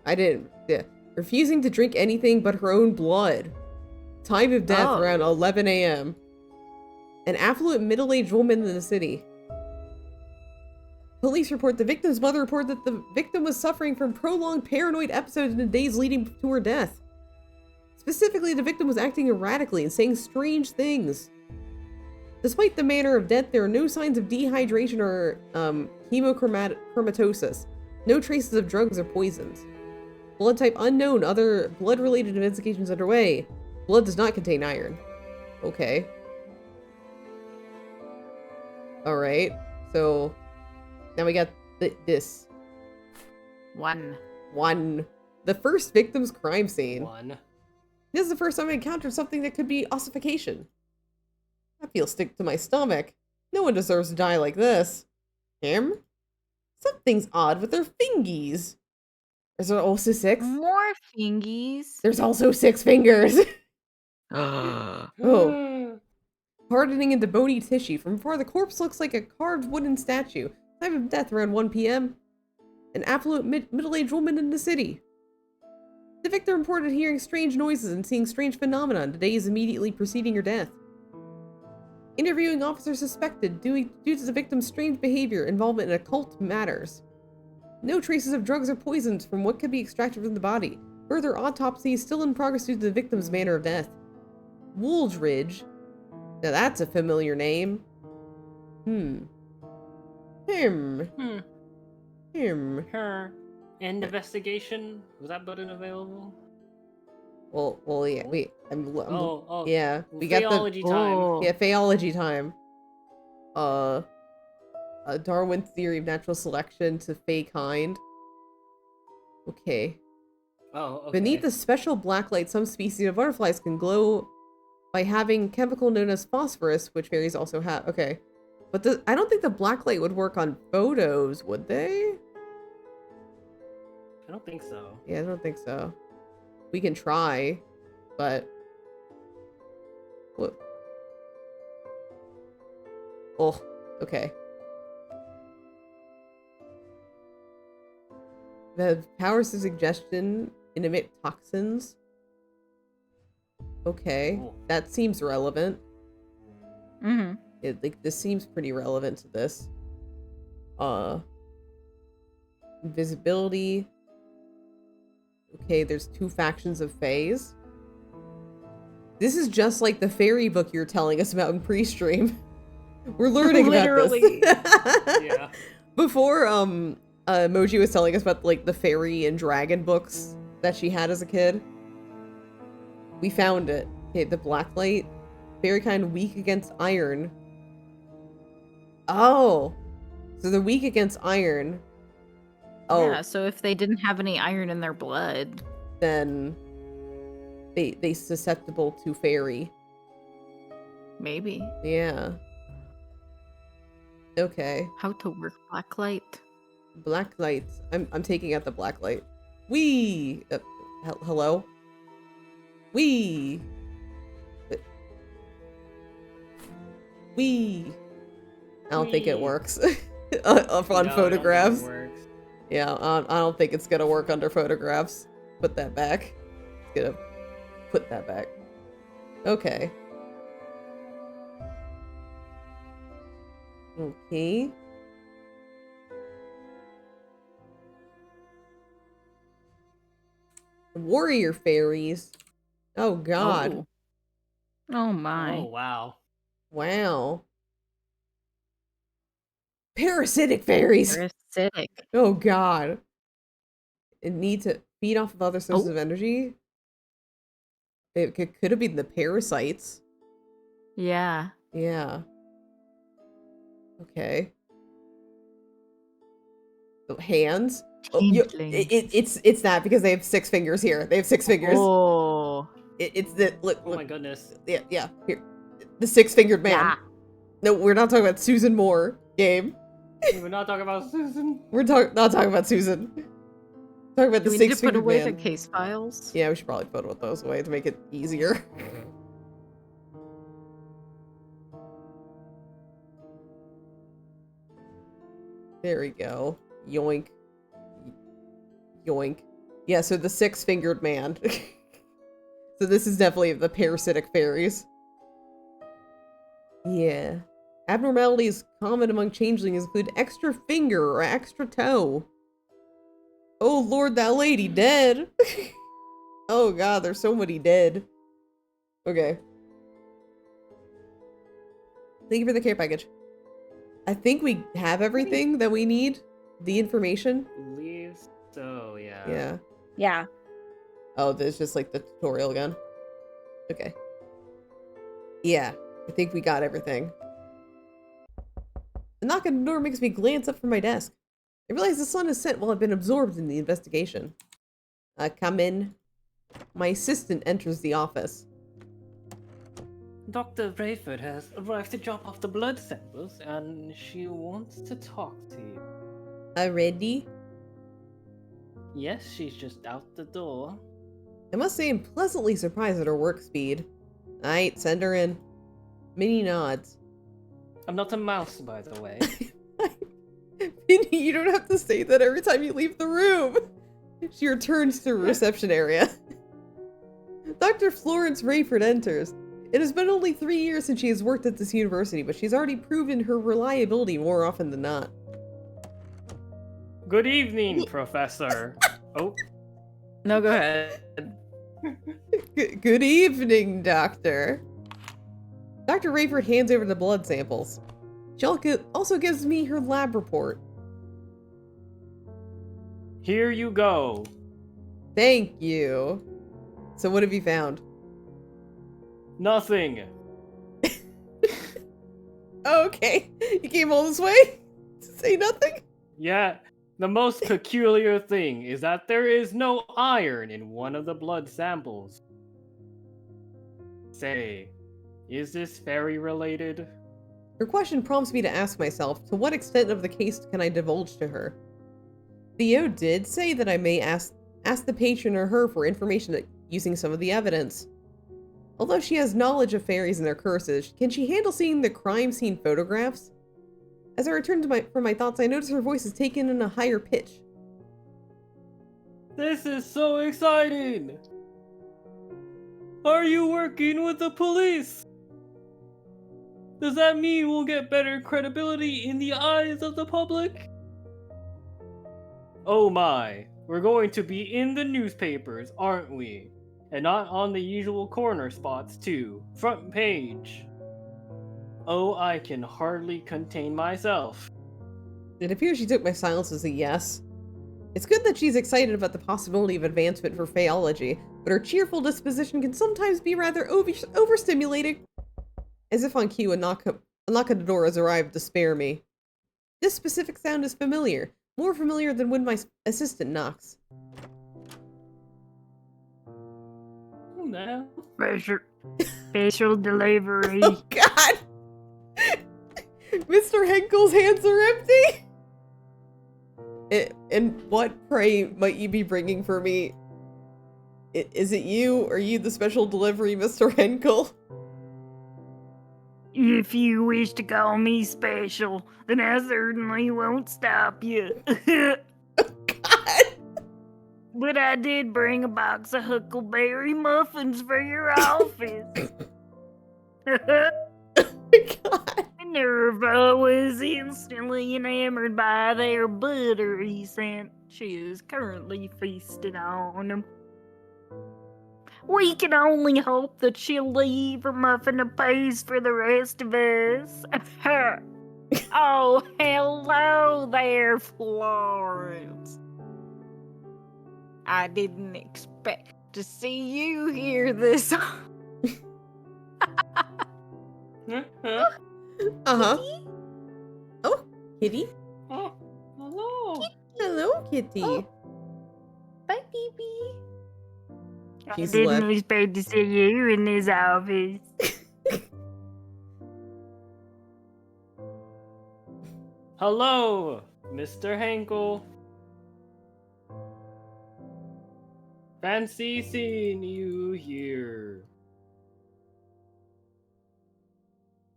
I didn't. Yeah. Refusing to drink anything but her own blood. Time of death around 11 a.m. An affluent middle-aged woman in the city. Police report the victim's mother reported that the victim was suffering from prolonged paranoid episodes in the days leading to her death. Specifically, the victim was acting erratically and saying strange things. Despite the manner of death, there are no signs of dehydration or hemochromatosis. No traces of drugs or poisons. Blood type unknown. Other blood-related investigations underway. Blood does not contain iron. Okay. Alright. So, now we got this. One. The first victim's crime scene. One. This is the first time I encountered something that could be ossification. I feel sick to my stomach. No one deserves to die like this. Him? Something's odd with their fingies. Is there also 6? More fingies. There's also 6 fingers. Oh. Oh. Hardening into bony tissue. From far, the corpse looks like a carved wooden statue. Time of death around 1 p.m. An affluent middle-aged woman in the city. The victim reported hearing strange noises and seeing strange phenomena in the days immediately preceding her death. Interviewing officers suspected due to the victim's strange behavior, involvement in occult matters. No traces of drugs or poisons from what could be extracted from the body. Further autopsy is still in progress due to the victim's manner of death. Wooldridge. Now that's a familiar name. Him. Her. End investigation? Was that button available? Well, yeah. Yeah. We Faeology got time. Yeah, Faeology time. Darwin's theory of natural selection to Fae kind. Okay. Oh, okay. Beneath a special black light, some species of butterflies can glow by having chemical known as phosphorus, which fairies also have. Okay. But I don't think the black light would work on photos, would they? I don't think so. Yeah, I don't think so. We can try, but... What? Oh, okay. The powers of suggestion and emit toxins. Okay, that seems relevant. Mm-hmm. This seems pretty relevant to this. Invisibility. Okay, there's 2 factions of fays. This is just like the fairy book you're telling us about in pre-stream. We're learning about this. Yeah. Before, Moji was telling us about, like, the fairy and dragon books that she had as a kid. We found it. Okay, the blacklight. Fairy kind weak against iron. Oh! So they're weak against iron. Oh. Yeah, so if they didn't have any iron in their blood, then they susceptible to fairy. maybe. Yeah. Okay. How to work blacklight? Black lights. I'm taking out the black light. Wee. Hello. Wee. Wee. I don't think it works on No, photographs. I don't think it works. Yeah, I don't think it's gonna work under photographs. Put that back. It's gonna put that back. Okay. Okay. Warrior fairies. Oh god. Oh my. Oh wow. Wow. Parasitic fairies. Parasitic. Oh god. It needs to feed off of other sources Oh. of energy. Could have been the parasites. Yeah. Yeah. Okay. The hands. Oh, Tinkling. it's that because they have 6 fingers here. They have 6 fingers. Oh. It's the look. Oh Look. my goodness. Yeah. Here, the 6-fingered man. Yeah. No, we're not talking about Susan Moore game. We're not talking about Susan. We're not talking about Susan. Talking about Do the we need to put 6-fingered away man. the case files? Yeah, we should probably put those away to make it easier. There we go. Yoink. Yoink. Yeah, so the 6-fingered man. So this is definitely the parasitic fairies. Yeah. Abnormalities common among changelings include extra finger or extra toe. Oh lord, that lady dead. Oh god, there's so many dead. Okay. Thank you for the care package. I think we have everything that we need. The information. Believe so, yeah. Yeah. Yeah. Oh, there's just like the tutorial again. Okay. Yeah, I think we got everything. The knock on the door makes me glance up from my desk. I realize the sun is set while I've been absorbed in the investigation. Come in. My assistant enters the office. Dr. Rayford has arrived to drop off the blood samples, and she wants to talk to you. Ready? Yes, she's just out the door. I must say I'm pleasantly surprised at her work speed. Alright, send her in. Minnie nods. I'm not a mouse, by the way. Minnie, you don't have to say that every time you leave the room. She returns to the reception area. Dr. Florence Rayford enters. It has been only 3 years since she has worked at this university, but she's already proven her reliability more often than not. Good evening, Professor. Oh, No, go ahead. Good evening, Doctor. Dr. Rayford hands over the blood samples. She also gives me her lab report. here you go. Thank you. So what have you found? Nothing. Okay, you came all this way to say nothing? Yeah, the most peculiar thing is that there is no iron in one of the blood samples. Say, is this fairy related? Her question prompts me to ask myself, to what extent of the case can I divulge to her? Theo did say that I may ask the patron or her for information using some of the evidence. Although she has knowledge of fairies and their curses, can she handle seeing the crime scene photographs? As I return from my thoughts, I notice her voice is taken in a higher pitch. This is so exciting! Are you working with the police? Does that mean we'll get better credibility in the eyes of the public? Oh my, we're going to be in the newspapers, aren't we? And not on the usual corner spots too. Front page. Oh, I can hardly contain myself. It appears she took my silence as a yes. It's good that she's excited about the possibility of advancement for Faeology, but her cheerful disposition can sometimes be rather overstimulating. As if on cue, a knock at the door has arrived to spare me. This specific sound is familiar, more familiar than when my assistant knocks. No. Special delivery. Oh god! Mr. Henkel's hands are empty! And what, pray, might you be bringing for me? Is it you? Are you the special delivery, Mr. Henkel? If you wish to call me special, then I certainly won't stop you. But I did bring a box of huckleberry muffins for your office. God. Minerva was instantly enamored by their buttery scent. She is currently feasting on them. We can only hope that she'll leave her muffin a piece for the rest of us. Oh, hello there, Florence. I didn't expect to see you here this. Uh-huh. Oh, kitty. Oh, hello. Hello, kitty. Oh. Bye, baby. I She's didn't left. expect to see you in this office. Hello, Mr. Henkel. Fancy seeing you here.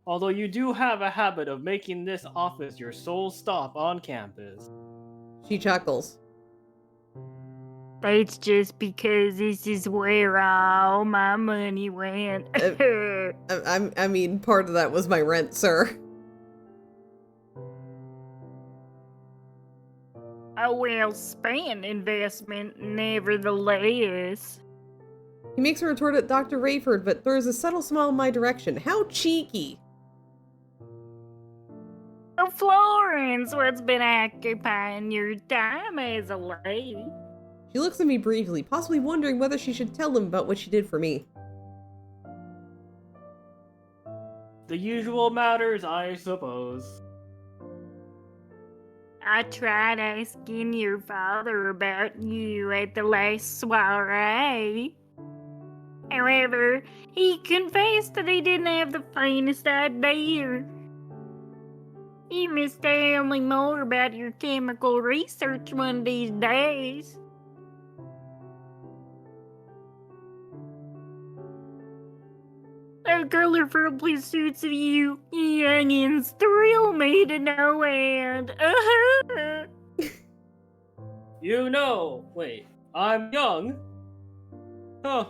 Although you do have a habit of making this office your sole stop on campus. She chuckles. That's just because this is where all my money went. I mean, part of that was my rent, sir. A well-spent investment, nevertheless. He makes a retort at Dr. Rayford, but throws a subtle smile in my direction. How cheeky! Oh, Florence, what's been occupying your time as a lady? She looks at me briefly, possibly wondering whether she should tell him about what she did for me. The usual matters, I suppose. I tried asking your father about you at the last soiree. However, he confessed that he didn't have the faintest idea. He must tell me more about your chemical research one of these days. The colorful pursuits of you youngins thrill me to no end. You know, wait, I'm young? Huh.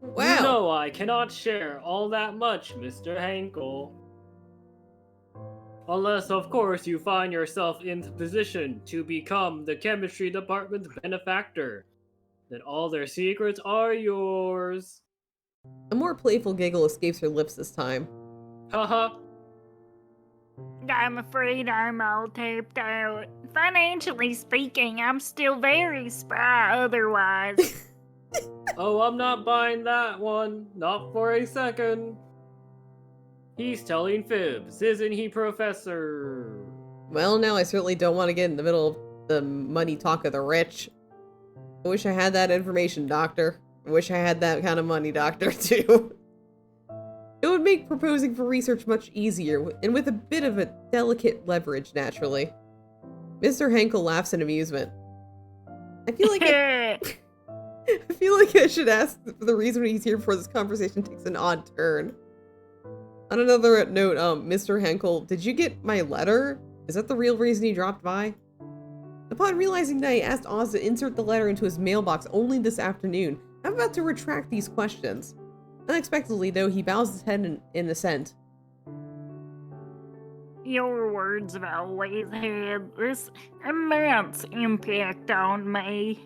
Wow! You know I cannot share all that much, Mr. Henkel. Unless, of course, you find yourself in the position to become the chemistry department's benefactor. Then all their secrets are yours. A more playful giggle escapes her lips this time. Haha. I'm afraid I'm all tapped out. Financially speaking, I'm still very spry otherwise. Oh, I'm not buying that one. Not for a second. He's telling fibs, isn't he, Professor? Well, now I certainly don't want to get in the middle of the money talk of the rich. I wish I had that information, Doctor. I wish I had that kind of money, Doctor, too. It would make proposing for research much easier, and with a bit of a delicate leverage, naturally. Mr. Henkel laughs in amusement. I feel like I should ask for the reason he's here before this conversation takes an odd turn. On another note, Mr. Henkel, did you get my letter? Is that the real reason he dropped by? Upon realizing that I asked Oz to insert the letter into his mailbox only this afternoon, I'm about to retract these questions. Unexpectedly, though, he bows his head in assent. Your words have always had this immense impact on me.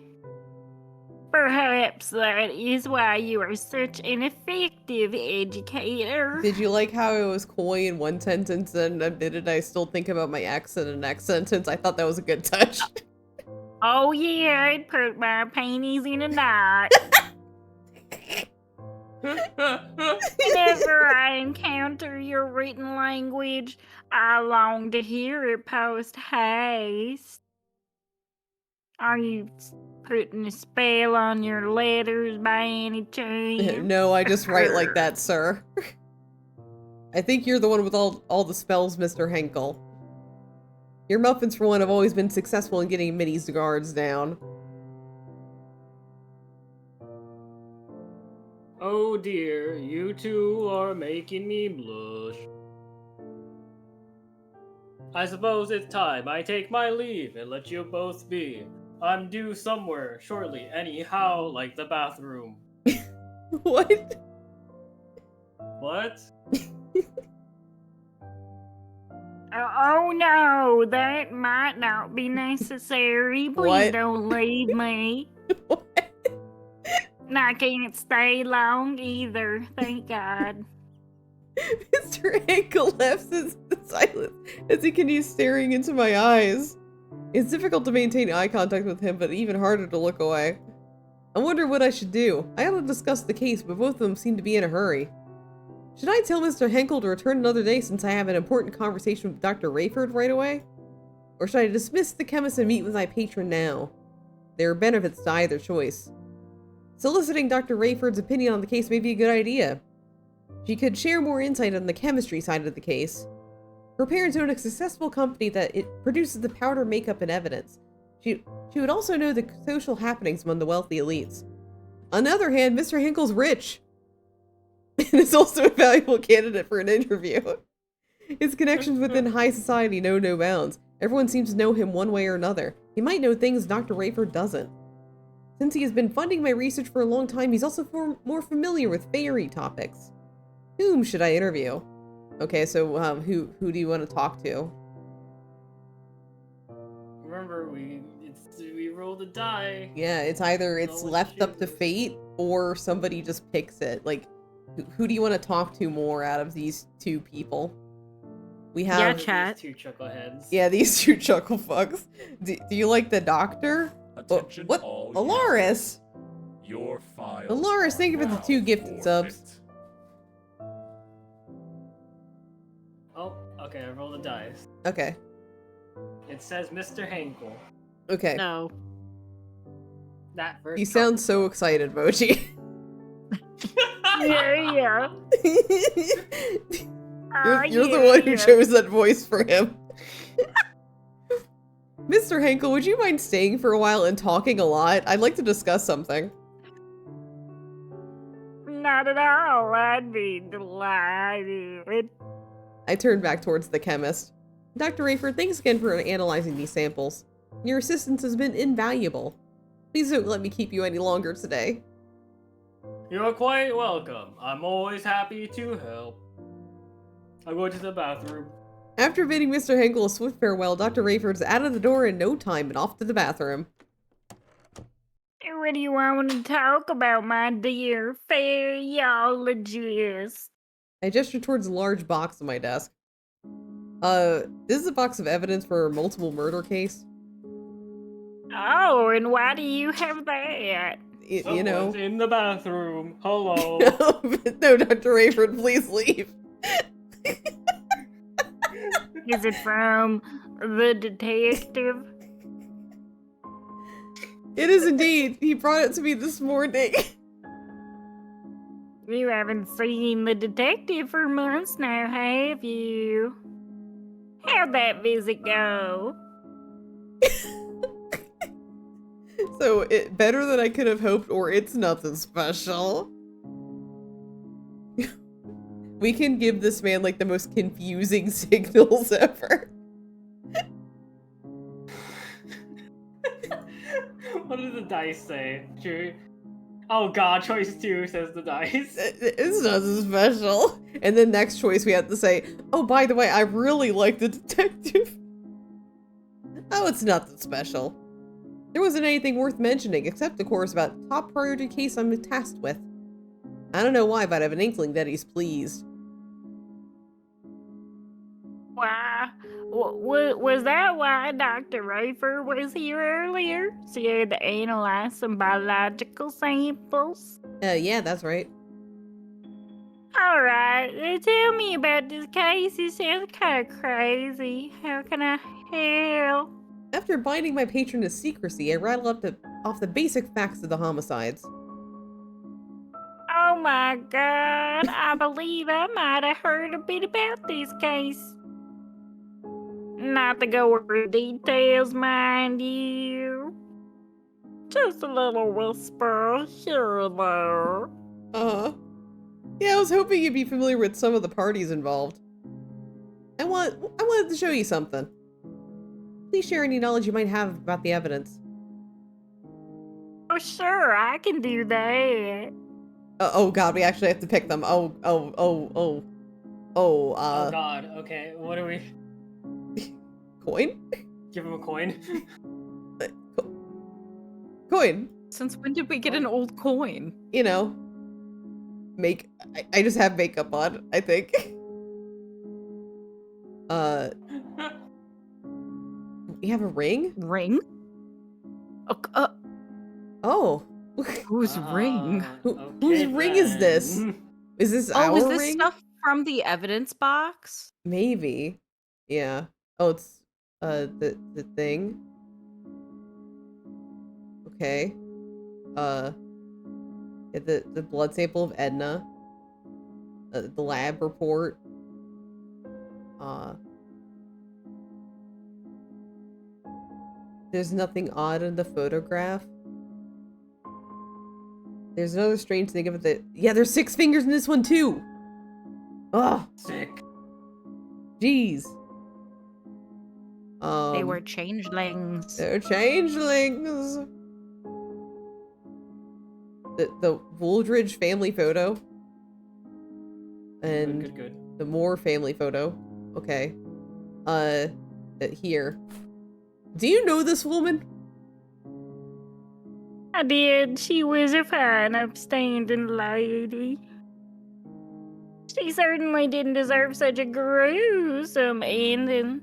Perhaps that is why you are such an effective educator. Did you like how I was coy in one sentence and admitted I still think about my ex in the next sentence? I thought that was a good touch. Oh yeah, I'd put my panties in a knot. Whenever I encounter your written language, I long to hear it post haste. Are you putting a spell on your letters by any chance? No, I just write like that, sir. I think you're the one with all the spells, Mr. Henkel. Your muffins, for one, have always been successful in getting Minnie's guards down. Oh dear, you two are making me blush. I suppose it's time I take my leave and let you both be. I'm due somewhere shortly. Anyhow, like the bathroom. What? What? Oh no, that might not be necessary. Please What? don't leave me. What? I can't stay long either, thank God. Mr. Ankle lapses in silence as he continues staring into my eyes. It's difficult to maintain eye contact with him, but even harder to look away. I wonder what I should do. I ought to discuss the case, but both of them seem to be in a hurry. Should I tell Mr. Henkel to return another day since I have an important conversation with Dr. Rayford right away? Or should I dismiss the chemist and meet with my patron now? There are benefits to either choice. Soliciting Dr. Rayford's opinion on the case may be a good idea. She could share more insight on the chemistry side of the case. Her parents own a successful company that it produces the powder, makeup, and evidence. She would also know the social happenings among the wealthy elites. On the other hand, Mr. Henkel's rich and is also a valuable candidate for an interview. His connections within high society know no bounds. Everyone seems to know him one way or another. He might know things Dr. Rayford doesn't. Since he has been funding my research for a long time, he's also more familiar with fairy topics. Whom should I interview? Okay, so who do you want to talk to? Remember, we rolled a die. Yeah, it's either it's what left up to choose. fate or somebody just picks it. Like, who do you want to talk to more out of these two people? We Yeah, have These chat. two chuckleheads. yeah, these two chuckle fucks. Do you like the doctor? Attention What? all Alaris? users. Your files Alaris, are thank you for the now 2 gifted subs. forfeit. Oh, okay, I rolled a dice. Okay. It says Mr. Henkel. Okay. No. That first You sound so excited, Mochi. Yeah. You're the one who chose that voice for him. Mr. Henkel, would you mind staying for a while and talking a lot? I'd like to discuss something. Not at all. I'd be delighted. I turned back towards the chemist. Dr. Rayford, thanks again for analyzing these samples. Your assistance has been invaluable. Please don't let me keep you any longer today. You're quite welcome. I'm always happy to help. I'll go to the bathroom. After bidding Mr. Henkel a swift farewell, Dr. Rayford's out of the door in no time and off to the bathroom. What do you want to talk about, my dear Faeologist? I gestured towards a large box on my desk. This is a box of evidence for a multiple murder case. Oh, and why do you have that? You know. Someone's in the bathroom. Hello. No, Dr. Rayford, please leave. Is it from the detective? It is indeed. He brought it to me this morning. You haven't seen the detective for months now, have you? How'd that visit go? So, it better than I could have hoped, or it's nothing special. We can give this man, like, the most confusing signals ever. What does the dice say? True. Oh god, choice 2 says the dice. It's nothing special. And then next choice we have to say, oh, by the way, I really like the detective. Oh, it's nothing special. There wasn't anything worth mentioning, except, of course, about the top priority case I'm tasked with. I don't know why, but I have an inkling that he's pleased. Why? Was that why Dr. Rayford was here earlier? So you had to analyze some biological samples? Yeah, that's right. Alright, tell me about this case. It sounds kind of crazy. How can I help? After binding my patron to secrecy, I rattled off the basic facts of the homicides. Oh my god, I believe I might have heard a bit about this case. Not to go over details, mind you. Just a little whisper here and there. Uh-huh. Yeah, I was hoping you'd be familiar with some of the parties involved. I wanted to show you something. Please share any knowledge you might have about the evidence. Oh, sure, I can do that. Oh god, we actually have to pick them. Oh, Oh god, okay, what do we... coin? Give him a coin? Coin. Since when did we get an old coin? You know, I just have makeup on, I think. We have a ring? Ring? Oh. Whose ring? Whose ring is this? then. Is this Oh, our is this ring? stuff from the evidence box? Maybe. Yeah. Oh, it's the thing. Okay. The blood sample of Edna. The lab report. There's nothing odd in the photograph. There's another strange thing about the... Yeah, there's 6 fingers in this one too! Ugh! Sick. Jeez. They were changelings. They're changelings! The Wooldridge family photo. And Good. the Moore family photo. Okay. Here. Do you know this woman? I did. She was a fine, upstanding lady. She certainly didn't deserve such a gruesome ending.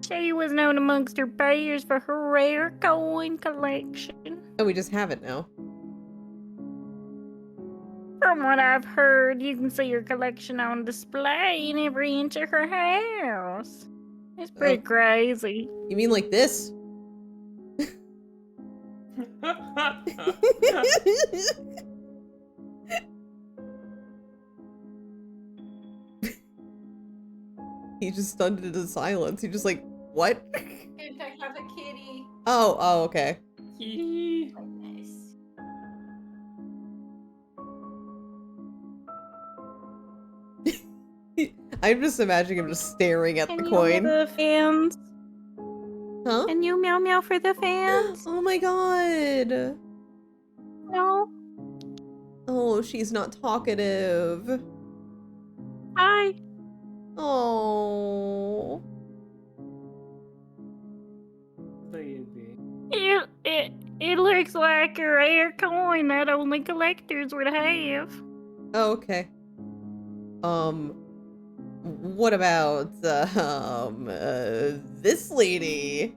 She was known amongst her peers for her rare coin collection. Oh, we just have it now. From what I've heard, you can see her collection on display in every inch of her house. It's pretty crazy. You mean like this? He just stunned into silence. He just like, what? And I have a kitty. Oh, okay. Kitty. Nice. I'm just imagining him just staring at Can the you coin. the fans? Huh? Can you meow meow for the fans? Oh my god. No. Oh, she's not talkative. Hi. Oh. Baby. It looks like a rare coin that only collectors would have. Oh, okay. What about, this lady?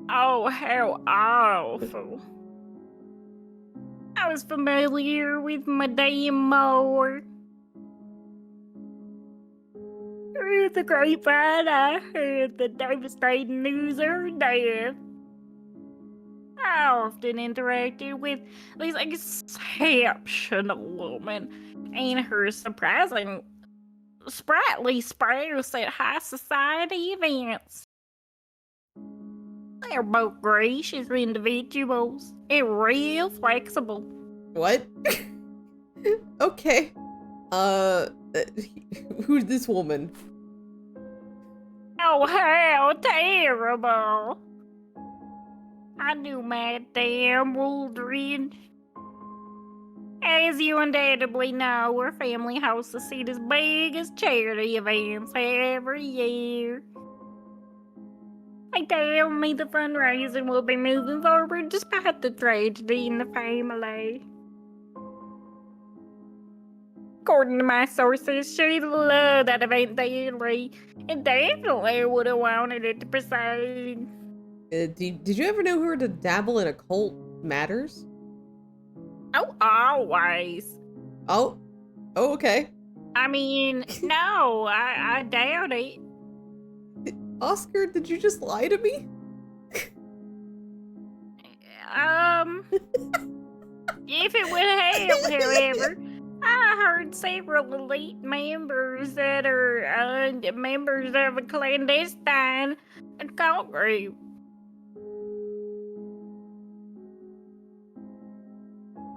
Oh, how awful. I was familiar with Madame Moore. Through the grapevine, I heard the devastating news of her death. I often interacted with this exceptional woman and her surprising, sprightly spouse at high society events. They're both gracious individuals and real flexible. What? Okay. Who's this woman? Oh, how terrible! I knew Madame Wooldridge. As you undoubtedly know, her family hosts the city's biggest charity events every year. They tell me the fundraising will be moving forward despite the tragedy in the family. According to my sources, she loved that event dearly and definitely would have wanted it to proceed. Did you ever know her to dabble in occult matters? Oh, always. Oh. Oh, okay. I mean, no, I doubt it. Oscar, did you just lie to me? If it would help, however, I heard several elite members that are members of a clandestine occult group.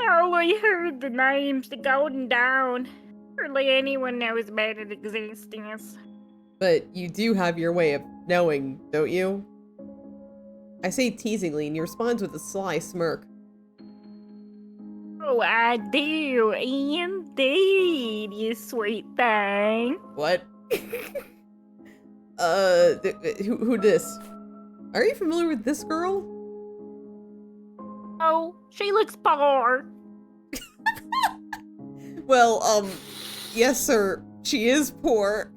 I only heard the names, the Golden Dawn. Hardly anyone knows about its existence. But you do have your way of knowing, don't you? I say teasingly, and he responds with a sly smirk. Oh, I do, indeed, you sweet thing. What? Who this? Are you familiar with this girl? Oh, she looks poor. Well, yes, sir. She is poor.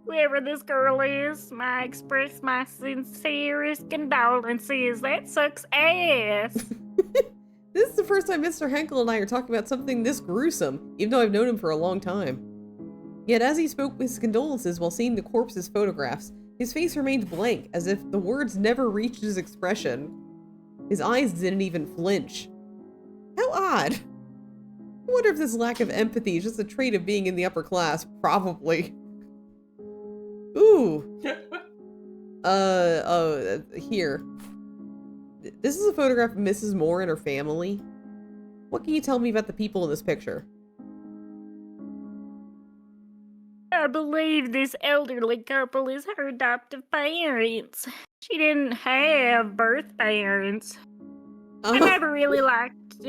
Whoever this girl is, I express my sincerest condolences. That sucks ass. This is the first time Mr. Henkel and I are talking about something this gruesome, even though I've known him for a long time. Yet as he spoke his condolences while seeing the corpse's photographs, his face remained blank, as if the words never reached his expression. His eyes didn't even flinch. How odd. I wonder if this lack of empathy is just a trait of being in the upper class. Probably. Ooh. Here. This is a photograph of Mrs. Moore and her family. What can you tell me about the people in this picture? I believe this elderly couple is her adoptive parents. She didn't have birth parents. I never really talked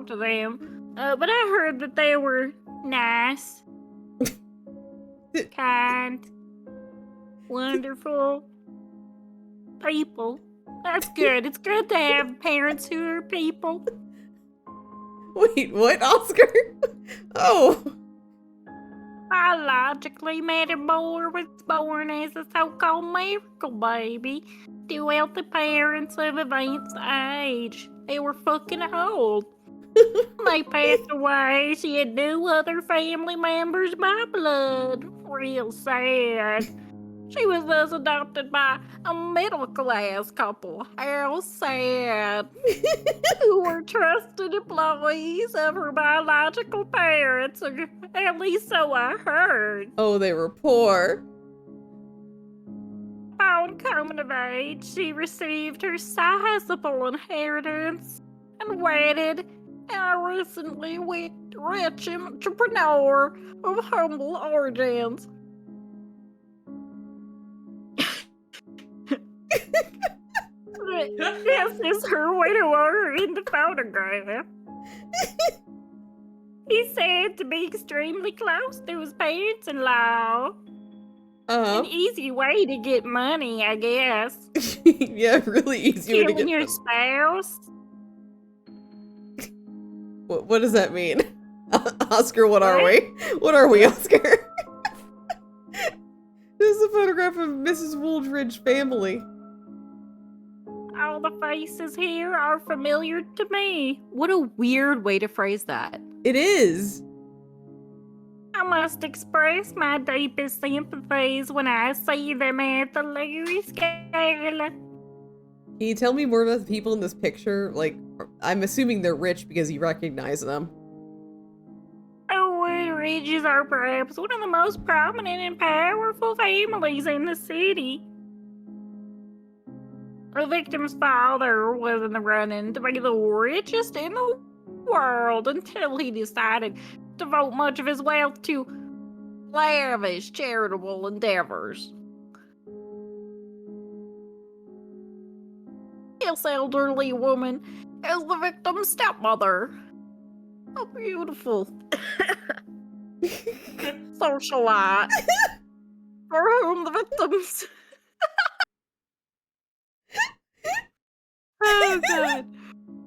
to them. But I heard that they were nice, kind, wonderful people. That's good. It's good to have parents who are people. Wait, what, Oscar? Oh. Biologically, Matty Moore was born as a so-called miracle baby to wealthy parents of advanced age. They were fucking old. They passed away. She had no other family members by blood. Real sad. She was thus adopted by a middle-class couple. How sad. Who were trusted employees of her biological parents. At least so I heard. Oh, they were poor. Upon coming of age, she received her sizable inheritance and wedded a recently rich entrepreneur of humble origins. This is her widower in the photograph. He's said to be extremely close to his parents-in-law. Uh-huh. An easy way to get money, I guess. Yeah, really easy way to Killing get your them. spouse. What does that mean? Oscar, what are we? What are we, Oscar? This is a photograph of Mrs. Wooldridge's family. All the faces here are familiar to me. What a weird way to phrase that. It is. I must express my deepest sympathies when I see them at the Lewis Gala. Can you tell me more about the people in this picture? Like, I'm assuming they're rich because you recognize them. Woodridges are perhaps one of the most prominent and powerful families in the city. The victim's father was in the running to be the richest in the world until he decided to devote much of his wealth to lavish charitable endeavors. This elderly woman is the victim's stepmother. A beautiful socialite for whom the victims... Oh, God.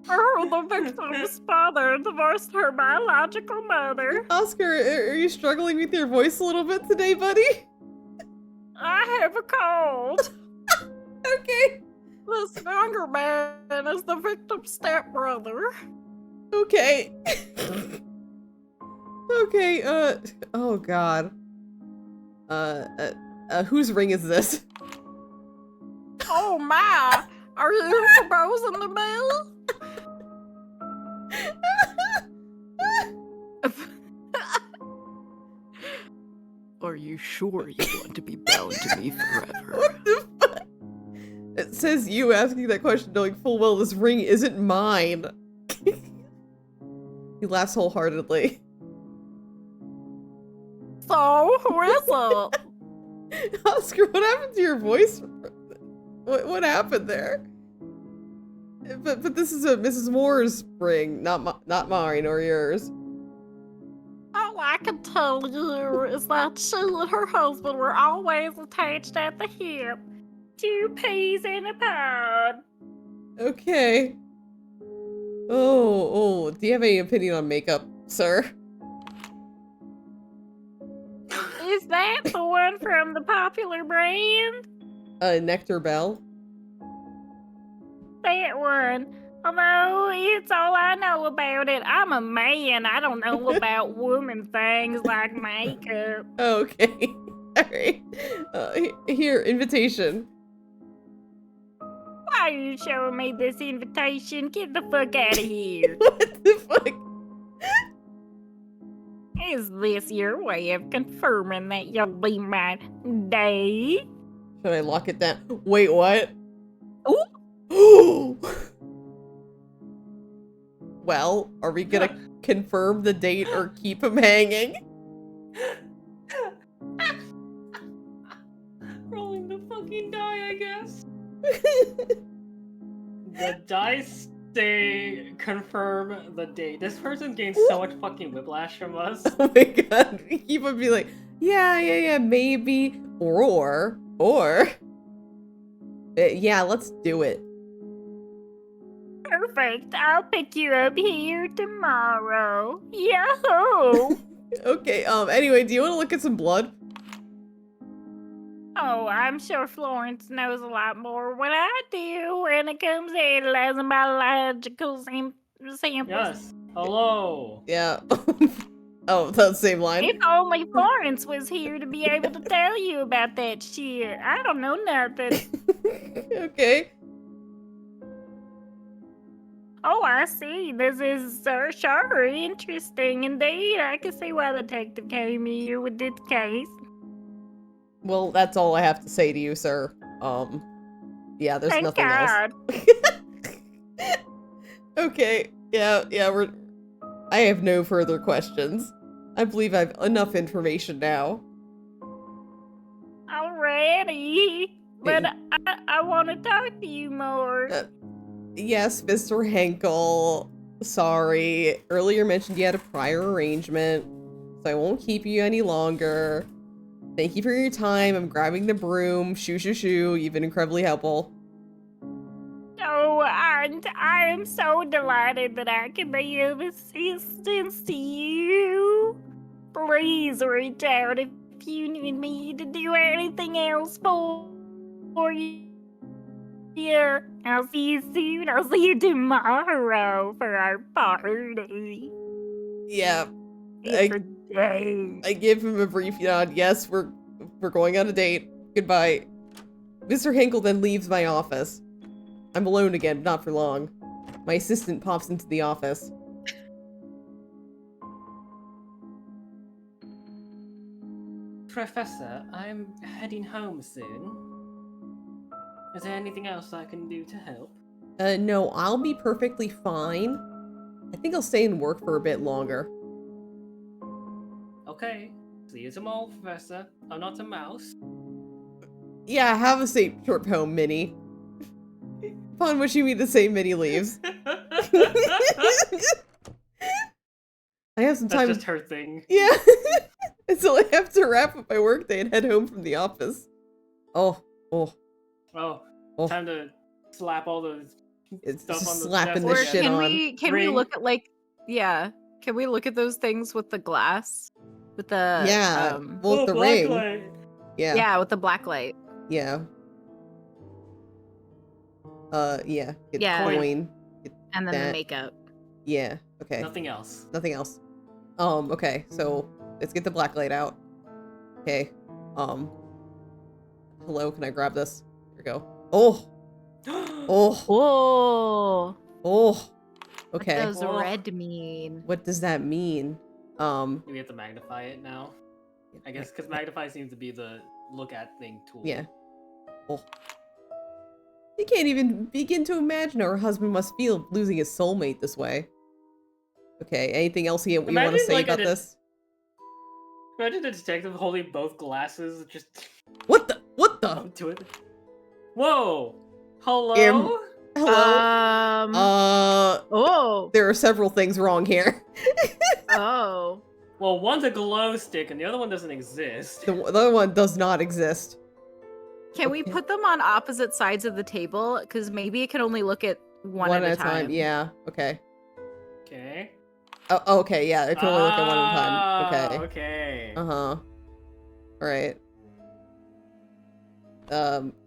The victim's father divorced her biological mother. Oscar, are you struggling with your voice a little bit today, buddy? I have a cold. Okay. This younger man is the victim's stepbrother. Okay. Okay, oh God. Whose ring is this? Oh my! Are you proposing to me? Are you sure you want to be bound to me forever? What the fuck? It says you asking that question knowing full well this ring isn't mine. He laughs wholeheartedly. So, who is it? Oscar, what happened to your voice What happened there? But this is a Mrs. Moore's ring, not mine or yours. All I can tell you is that she and her husband were always attached at the hip. 2 peas in a pod. Okay. Oh, do you have any opinion on makeup, sir? Is that the one from the popular brand? Nectar Bell? That one. Although it's all I know about it. I'm a man. I don't know about woman things like makeup. Okay. Alright. Here, invitation. Why are you showing me this invitation? Get the fuck out of here. What the fuck? Is this your way of confirming that you'll be my date? Should I lock it down? Wait, what? Ooh. Well, are we gonna confirm the date or keep him hanging? Rolling the fucking die, I guess. The dice say confirm the date. This person gains so much fucking whiplash from us. Oh my god, we keep on being like, yeah, maybe, or, yeah, let's do it. Perfect. I'll pick you up here tomorrow. Yahoo! Okay, anyway, do you want to look at some blood? Oh, I'm sure Florence knows a lot more what I do when it comes to analyzing biological samples. Yes. Hello. Yeah. Oh, that same line? If only Florence was here to be able to tell you about that shit. I don't know nothing. Okay. Oh, I see. This is sure interesting indeed. I can see why the detective came here with this case. Well, that's all I have to say to you, sir. Yeah, there's Thank nothing God. else. Okay, yeah, I have no further questions. I believe I have enough information now. Alrighty. But I want to talk to you more. Yes, Mr. Henkel. Sorry. Earlier mentioned you had a prior arrangement, so I won't keep you any longer. Thank you for your time. I'm grabbing the broom. Shoo. You've been incredibly helpful. Oh, and I am so delighted that I can be of assistance to you. Please reach out if you need me to do anything else for you. Yeah, I'll see you soon. I'll see you tomorrow for our party. Yeah. It's a date. I give him a brief nod. Yes, we're going on a date. Goodbye. Mr. Henkel then leaves my office. I'm alone again, not for long. My assistant pops into the office. Professor, I'm heading home soon. Is there anything else I can do to help? No, I'll be perfectly fine. I think I'll stay and work for a bit longer. Okay. See you tomorrow, Professor. I'm not a mouse. Yeah, have a safe trip home, Minnie. Upon wishing me the same, Minnie leaves. I have some time. That's just her thing. Yeah. So I have to wrap up my workday and head home from the office. Oh. Time to slap all the It's stuff just on the slapping desk the again. shit can on. we Ring. look at can we look at those things with the glass? With the Yeah. Well, with Oh, the black ring. light. Yeah. with the black light. Yeah. Yeah. Get Yeah. coin. Get And then that. the makeup. Yeah. Okay. Nothing else. Nothing else. Okay. So let's get the black light out. Okay. Hello. Can I grab this? Here we go. Oh. Whoa. Okay. What does Oh. red mean? What does that mean? We have to magnify it now. I guess because magnify seems to be the look at thing tool. Yeah. Oh. You can't even begin to imagine how her husband must feel losing his soulmate this way. Okay, anything else you want to Imagine, say like, about this? Imagine the detective holding both glasses just What the? up to it. Whoa! Hello? Hello? Oh. There are several things wrong here. Oh. Well, one's a glow stick and the other one doesn't exist. The other one does not exist. Can we Okay. put them on opposite sides of the table? Because maybe it can only look at one at a time. Yeah, okay. Okay. Oh, okay, yeah, it can only look at one at a time. Okay. Okay. Uh-huh. Alright.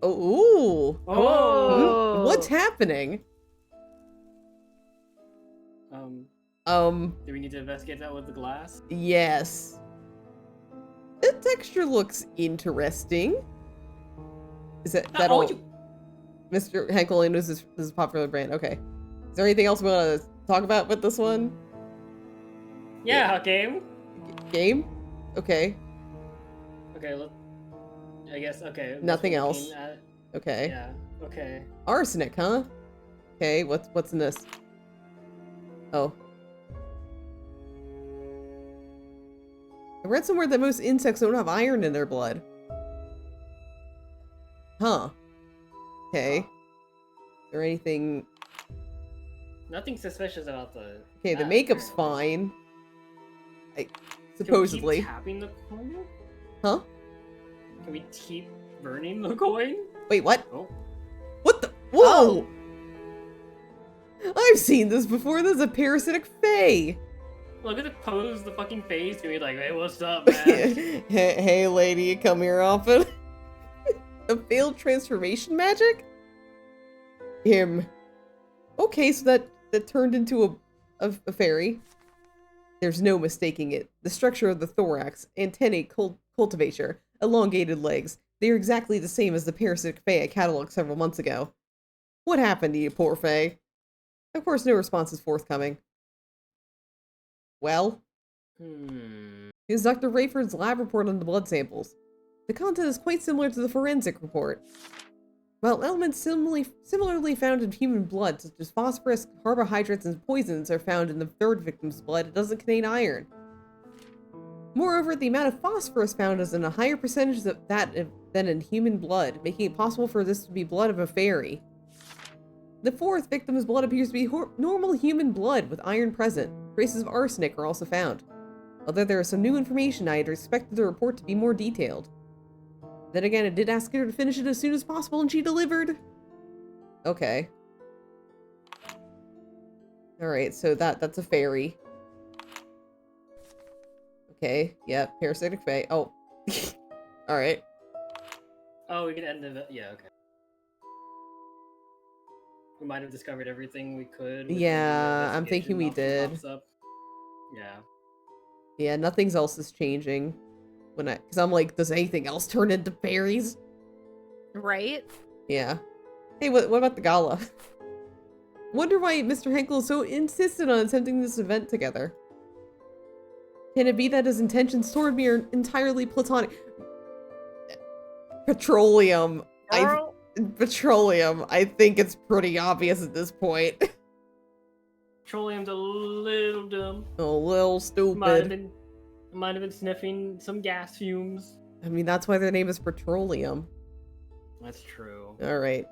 Ooh. Oh. What's happening? Do we need to investigate that with the glass? Yes. The texture looks interesting. Is that all? Mr. Henkel knows this is a popular brand. Okay. Is there anything else we want to talk about with this one? Yeah, game. Game? Okay. Okay, look. I guess, okay. Nothing else. Okay. Yeah, okay. Arsenic, huh? Okay, what's in this? Oh. I read somewhere that most insects don't have iron in their blood. Huh. Okay. Is there anything... Nothing suspicious about the... Okay, the makeup's fine. Supposedly. Can we keep tapping the coin? Huh? Can we keep burning the coin? Wait, what? Oh. What the? Whoa! I've seen this before. This is a parasitic fae. Look at the pose, the fucking face, and be like, hey, what's up, man? Hey, lady, you come here often? A failed transformation magic? Okay, so that turned into a fairy. There's no mistaking it. The structure of the thorax, antennae, cultivature, elongated legs. They are exactly the same as the parasitic fae I cataloged several months ago. What happened to you, poor fae? Of course, no response is forthcoming. Well? Here's Dr. Rayford's lab report on the blood samples. The content is quite similar to the forensic report. While elements similarly found in human blood, such as phosphorus, carbohydrates, and poisons are found in the third victim's blood, it doesn't contain iron. Moreover, the amount of phosphorus found is in a higher percentage than in human blood, making it possible for this to be blood of a fairy. The fourth victim's blood appears to be normal human blood with iron present. Traces of arsenic are also found. Although there is some new information, I had expected the report to be more detailed. Then again, I did ask her to finish it as soon as possible, and she delivered. Okay. Alright, so that's a fairy. Okay, yeah, parasitic fae. Oh. Alright. Oh, we can end it. Yeah, okay. We might have discovered everything we could. Yeah, I'm thinking we did. Yeah. Yeah, nothing else is changing. Because I'm like, does anything else turn into fairies? Right? Yeah. Hey, what about the gala? Wonder why Mr. Henkel is so insistent on attempting this event together. Can it be that his intentions toward me are entirely platonic? Petroleum. Petroleum. I think it's pretty obvious at this point. Petroleum's a little dumb. A little stupid. Might have been sniffing some gas fumes. I mean, that's why their name is Petroleum. That's true. Alright.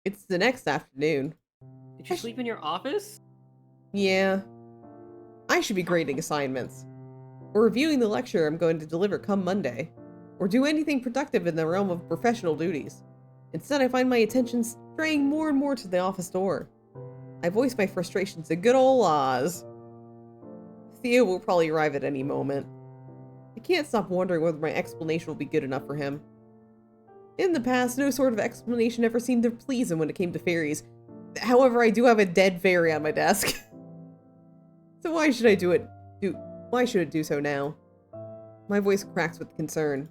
It's the next afternoon. Did you sleep in your office? Yeah. I should be grading assignments. Or reviewing the lecture I'm going to deliver come Monday. Or do anything productive in the realm of professional duties. Instead, I find my attention straying more and more to the office door. I voice my frustrations to good old Oz. Theo will probably arrive at any moment. I can't stop wondering whether my explanation will be good enough for him. In the past, no sort of explanation ever seemed to please him when it came to fairies. However, I do have a dead fairy on my desk. So why should I do it? Why should it do so now? My voice cracks with concern.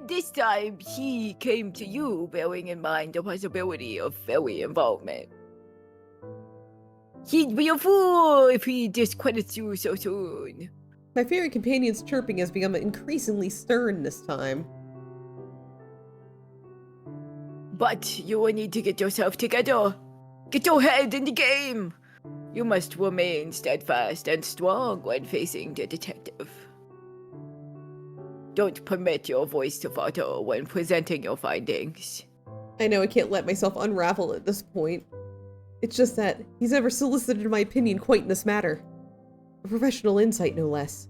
This time, he came to you bearing in mind the possibility of fairy involvement. He'd be a fool if he discredits you so soon. My fairy companion's chirping has become increasingly stern this time. But you will need to get yourself together. Get your head in the game. You must remain steadfast and strong when facing the detective. Don't permit your voice to falter when presenting your findings. I know I can't let myself unravel at this point. It's just that he's never solicited my opinion quite in this matter. A professional insight, no less.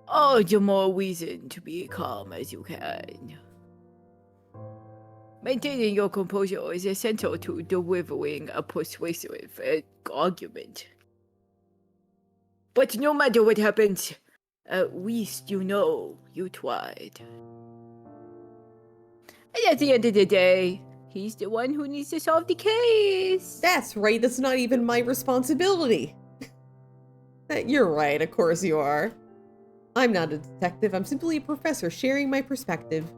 All the more reason to be calm as you can. Maintaining your composure is essential to delivering a persuasive argument. But no matter what happens, at least you know you tried. And at the end of the day, he's the one who needs to solve the case. That's right, that's not even my responsibility. You're right, of course you are. I'm not a detective, I'm simply a professor sharing my perspective.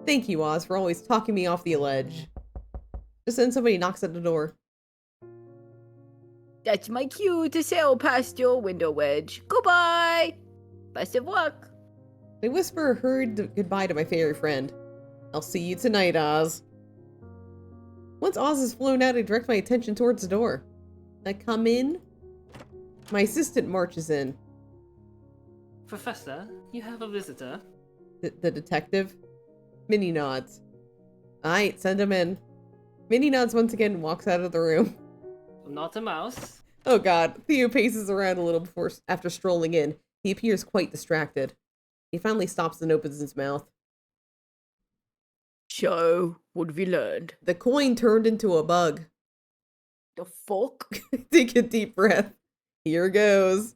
Thank you, Oz, for always talking me off the ledge. Just then somebody knocks at the door. That's my cue to sail past your window wedge. Goodbye! Best of luck! I whisper a hurried goodbye to my fairy friend. I'll see you tonight, Oz. Once Oz has flown out, I direct my attention towards the door. I come in. My assistant marches in. Professor, you have a visitor. The detective? Minnie nods. Aight, send him in. Minnie nods once again and walks out of the room. I'm not a mouse. Oh god, Theo paces around a little after strolling in. He appears quite distracted. He finally stops and opens his mouth. So, what have you learned? The coin turned into a bug. The fuck? Take a deep breath. Here goes.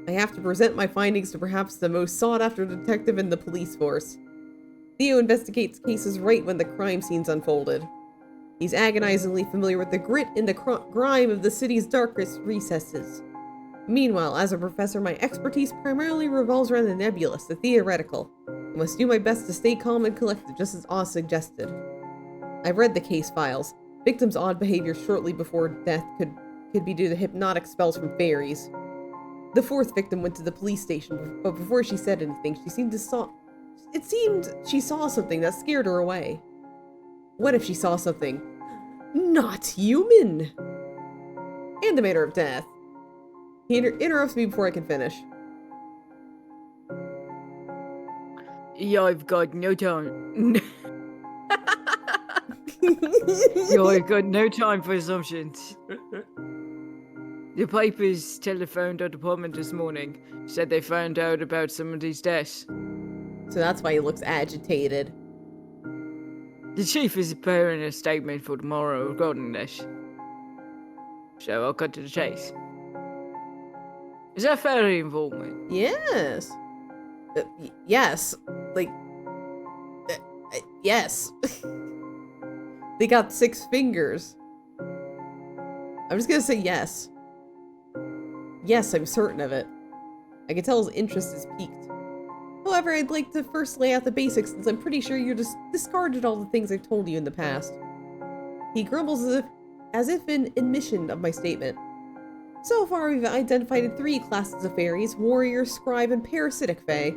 I have to present my findings to perhaps the most sought-after detective in the police force. Theo investigates cases right when the crime scene's unfolded. He's agonizingly familiar with the grit and the grime of the city's darkest recesses. Meanwhile, as a professor, my expertise primarily revolves around the nebulous, the theoretical. I must do my best to stay calm and collected, just as Oz suggested. I've read the case files. Victim's odd behavior shortly before death could be due to hypnotic spells from fairies. The fourth victim went to the police station, but before she said anything, she seemed she saw something that scared her away. What if she saw something not human? And the manner of death. He interrupts me before I can finish. Yeah, I've got no time. Yo, I've got no time for assumptions. The papers telephoned our department this morning. Said they found out about somebody's death. So that's why he looks agitated. The chief is preparing a statement for tomorrow regarding this. So I'll cut to the chase. Is that fairy involvement? Yes. Yes. Like... yes. They got 6 fingers. I'm just gonna say yes. Yes, I'm certain of it. I can tell his interest is piqued. However, I'd like to first lay out the basics since I'm pretty sure you just discarded all the things I've told you in the past. He grumbles as if in admission of my statement. So far, we've identified 3 classes of fairies: warrior, scribe, and parasitic fae.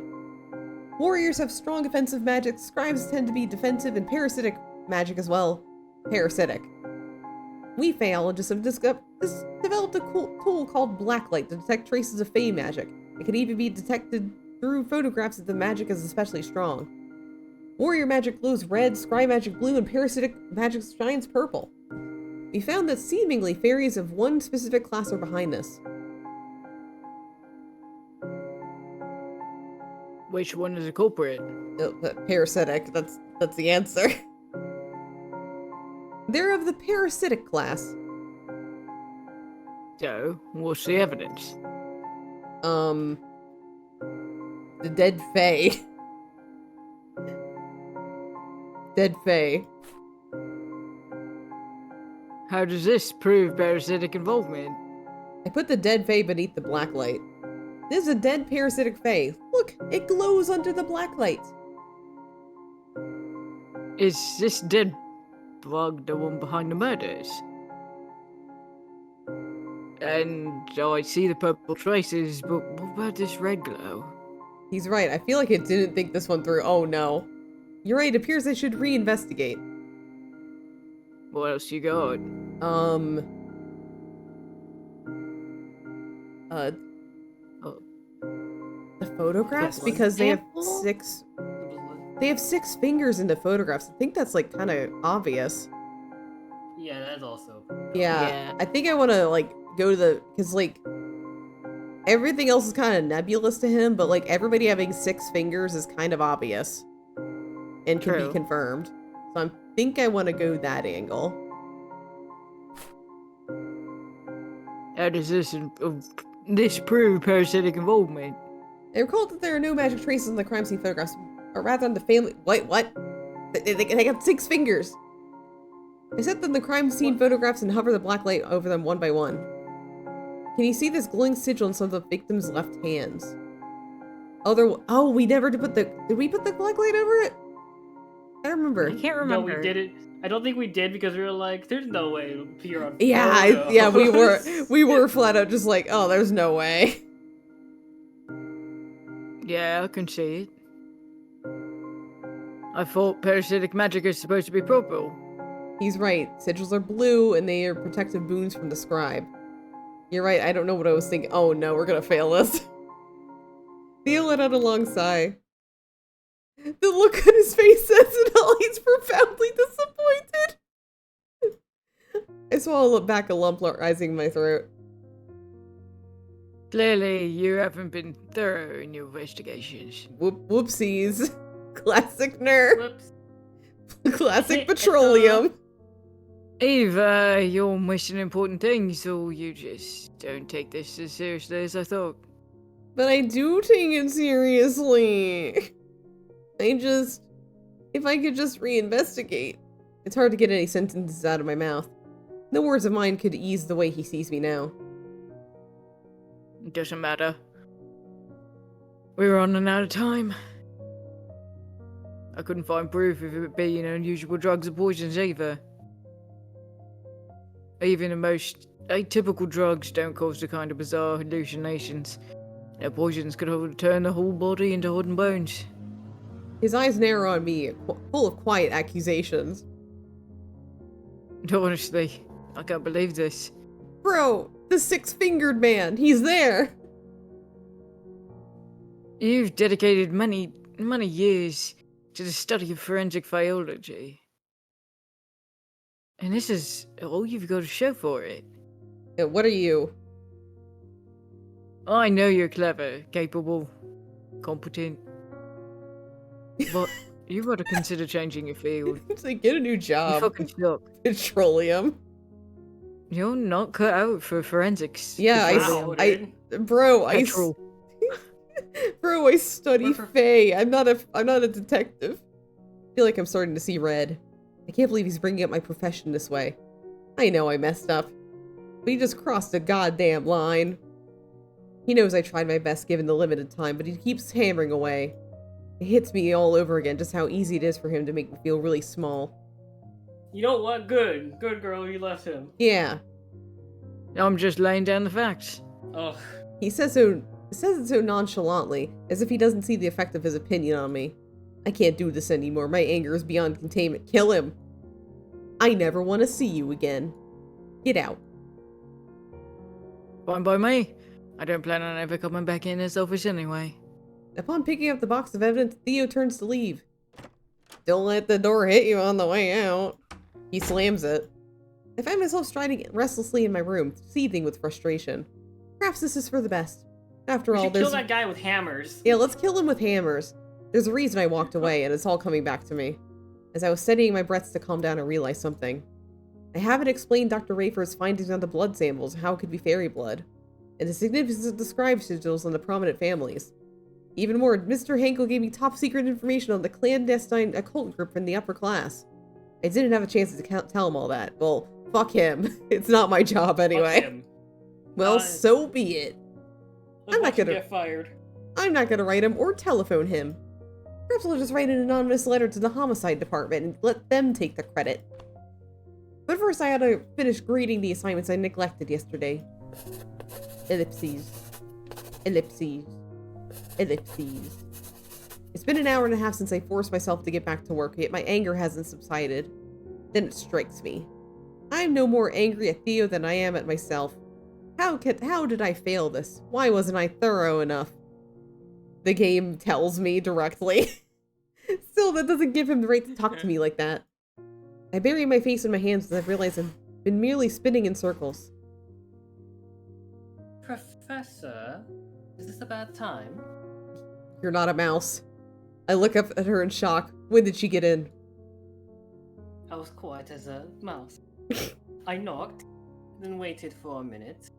Warriors have strong offensive magic, scribes tend to be defensive, and parasitic magic as well. Parasitic. We Faeologists have developed a cool tool called Blacklight to detect traces of fae magic. It can even be detected through photographs if the magic is especially strong. Warrior magic glows red, scribe magic blue, and parasitic magic shines purple. We found that seemingly fairies of one specific class are behind this. Which one is the culprit? Parasitic, that's the answer. They're of the parasitic class. So, what's the evidence? The dead fae. Dead fae. How does this prove parasitic involvement? I put the dead fae beneath the black light. This is a dead parasitic fae. Look, it glows under the black light. Is this dead bug the one behind the murders? And I see the purple traces, but what about this red glow? He's right. I feel like it didn't think this one through. Oh no. You're right. It appears I should reinvestigate. What else you got? The Photographs? Yes. Because they have Sample? six... They have 6 fingers in the photographs. I think that's, like, kind of obvious. Yeah, that's also. Yeah. Yeah. I think I want to, like, go to the... Because, like... Everything else is kind of nebulous to him, but, like, everybody having 6 fingers is kind of obvious. And can be True. confirmed. So I think I want to go that angle. How does this prove parasitic involvement? I recall that there are no magic traces on the crime scene photographs, or rather on the family... Wait, what? They got 6 fingers! I set them the crime scene photographs and hover the black light over them one by one. Can you see this glowing sigil on some of the victim's left hands? Oh, we never did put the... Did we put the black light over it? I don't remember. I can't No, remember. we did it. I don't think we did because we were like, "There's no way it'll appear on." Yeah, photos." we were flat out just like, oh, there's no way. Yeah, I can see it. I thought parasitic magic is supposed to be purple. He's right. Sigils are blue, and they are protective boons from the scribe. You're right, I don't know what I was thinking. Oh no, we're gonna fail this. Theo let out a long sigh. The look on his face says it all. He's profoundly disappointed. I swallowed back a lump rising in my throat. Clearly, you haven't been thorough in your investigations. Whoopsies. Classic nerd. Whoops. Classic petroleum. Either you're missing important things, or you just don't take this as seriously as I thought. But I do take it seriously. If I could just reinvestigate. It's hard to get any sentences out of my mouth. No words of mine could ease the way he sees me now. It doesn't matter. We're running out of time. I couldn't find proof of it being unusual drugs or poisons either. Even the most atypical drugs don't cause the kind of bizarre hallucinations. Their poisons could turn the whole body into hard and bones. His eyes narrow on me, full of quiet accusations. Honestly, I can't believe this. Bro, the 6-fingered man, he's there! You've dedicated many years to the study of forensic Faeology. And this is all you've got to show for it. What are you? I know you're clever, capable, competent. But you've got to consider changing your field. It's like, get a new You job. fucking suck. Petroleum. You're not cut out for forensics. Yeah, Wow, dude. Bro, Petrol. Bro, I study We're for- Fae. I'm not a detective. I feel like I'm starting to see red. I can't believe he's bringing up my profession this way. I know I messed up, but he just crossed a goddamn line. He knows I tried my best given the limited time, but he keeps hammering away. It hits me all over again just how easy it is for him to make me feel really small. You know what? Good girl. You left him. Yeah, I'm just laying down the facts. Ugh. he says it so nonchalantly, as if he doesn't see the effect of his opinion on me. I can't do this anymore. My anger is beyond containment. Kill him. I never want to see you again. Get out. Fine by me. I don't plan on ever coming back in this office anyway. Upon picking up the box of evidence, Theo turns to leave. Don't let the door hit you on the way out. He slams it. I find myself striding restlessly in my room, seething with frustration. Perhaps this is for the best. After We all, should kill there's... that guy with hammers. Yeah, let's kill him with hammers. There's a reason I walked away, and it's all coming back to me. As I was steadying my breaths to calm down, I realized something. I haven't explained Dr. Rafer's findings on the blood samples, how it could be fairy blood, and the significance of the scribe sigils on the prominent families. Even more, Mr. Hankel gave me top-secret information on the clandestine occult group in the upper class. I didn't have a chance to tell him all that. Well, fuck him. It's not my job Fuck anyway. him. Well, so be it. Let's I'm not watch him gonna- get fired. I'm not gonna write him or telephone him. Perhaps I'll just write an anonymous letter to the homicide department and let them take the credit. But first I had to finish grading the assignments I neglected yesterday. Ellipses. Ellipses. Ellipses. It's been an hour and a half since I forced myself to get back to work, yet my anger hasn't subsided. Then it strikes me. I'm no more angry at Theo than I am at myself. How did I fail this? Why wasn't I thorough enough? the game tells me directly. Still, that doesn't give him the right to talk to me like that. I bury my face in my hands as I've realized I've been merely spinning in circles. Professor, is this a bad time? You're not a mouse. I look up at her in shock. When did she get in? I was quiet as a mouse. I knocked, then waited for a minute.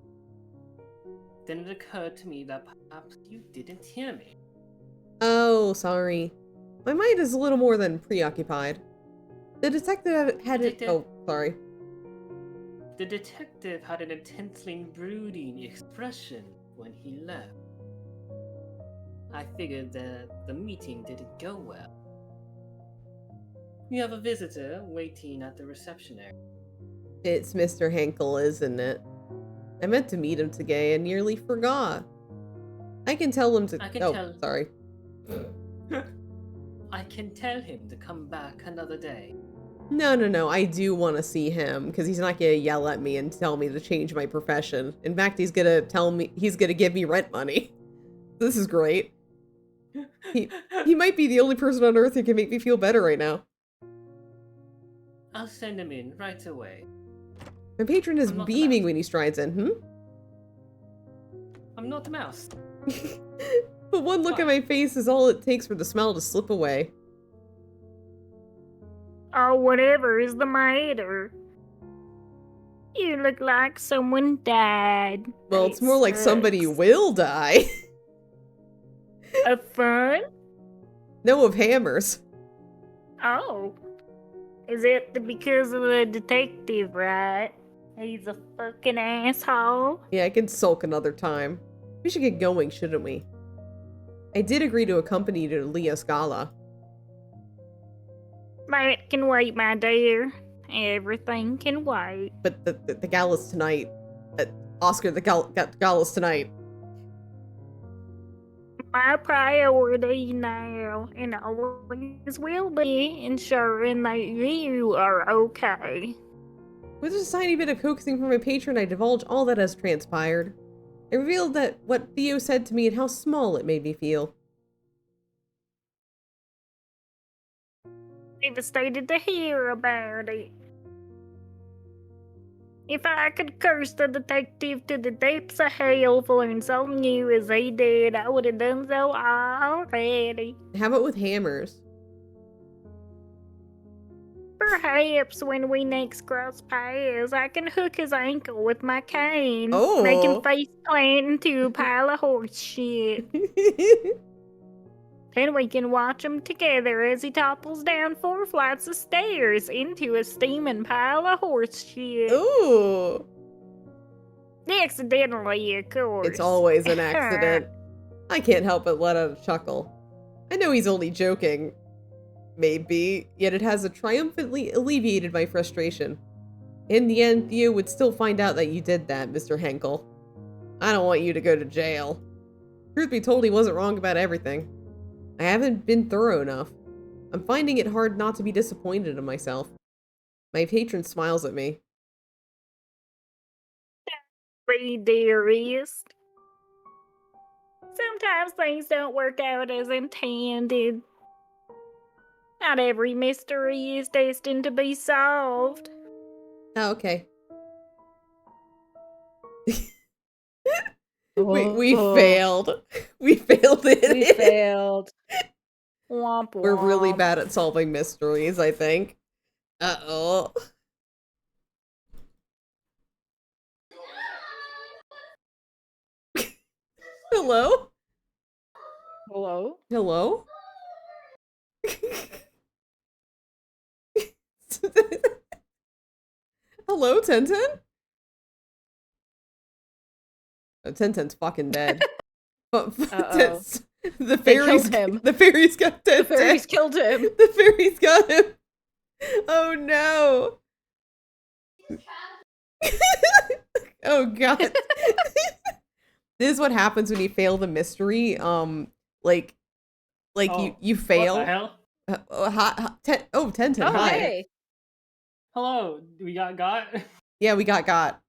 Then it occurred to me that perhaps you didn't hear me. Oh, sorry. My mind is a little more than preoccupied. The detective had it. Oh, sorry. The detective had an intensely brooding expression when he left. I figured that the meeting didn't go well. We have a visitor waiting at the reception area. It's Mr. Henkel, isn't it? I meant to meet him today and nearly forgot. I can tell him to. Sorry. I can tell him to come back another day. No. I do want to see him because he's not gonna yell at me and tell me to change my profession. In fact, he's gonna tell me he's gonna give me rent money. This is great. He might be the only person on earth who can make me feel better right now. I'll send him in right away. My patron is beaming when he strides in. I'm not a mouse. But one look at my face is all it takes for the smile to slip away. Oh, whatever is the matter? You look like someone died. Well, it's more like somebody will die. Of fun? No, of hammers. Oh. Is it because of the detective, right? He's a fucking asshole. Yeah, I can sulk another time. We should get going, shouldn't we? I did agree to accompany you to Leo's gala. That can wait, my dear. Everything can wait. But the gala's tonight. Oscar, the gala's tonight. My priority now, and always will be, ensuring that you are okay. With just a tiny bit of coaxing from my patron, I divulge all that has transpired. I revealed that what Theo said to me and how small it made me feel. Devastated to hear about it. If I could curse the detective to the depths of hell for insulting you as he did, I would have done so already. How about with hammers? Perhaps when we next cross paths, I can hook his ankle with my cane. Oh. Make him face plant into a pile of horse shit. Then we can watch him together as he topples down 4 flights of stairs into a steaming pile of horse shit. Ooh. Accidentally, of course. It's always an accident. I can't help but let out a chuckle. I know he's only joking. Maybe, yet it has triumphantly alleviated my frustration. In the end, Theo would still find out that you did that, Mr. Henkel. I don't want you to go to jail. Truth be told, he wasn't wrong about everything. I haven't been thorough enough. I'm finding it hard not to be disappointed in myself. My patron smiles at me. Be dearest. Sometimes things don't work out as intended. Not every mystery is destined to be solved. Oh, okay. We failed. We failed it. We failed. Womp womp. We're really bad at solving mysteries, I think. Uh-oh. Hello? Hello? Hello? Hello, Tenten? Oh, Tenten's fucking dead. Uh-oh. The They fairies killed him. The fairies got The Tenten. fairies killed him. The fairies got him. Oh no. Oh god. This is what happens when you fail the mystery. Like you fail. What the hell? Tenten, Oh, hi. hey. Hello, we got? Yeah, we got.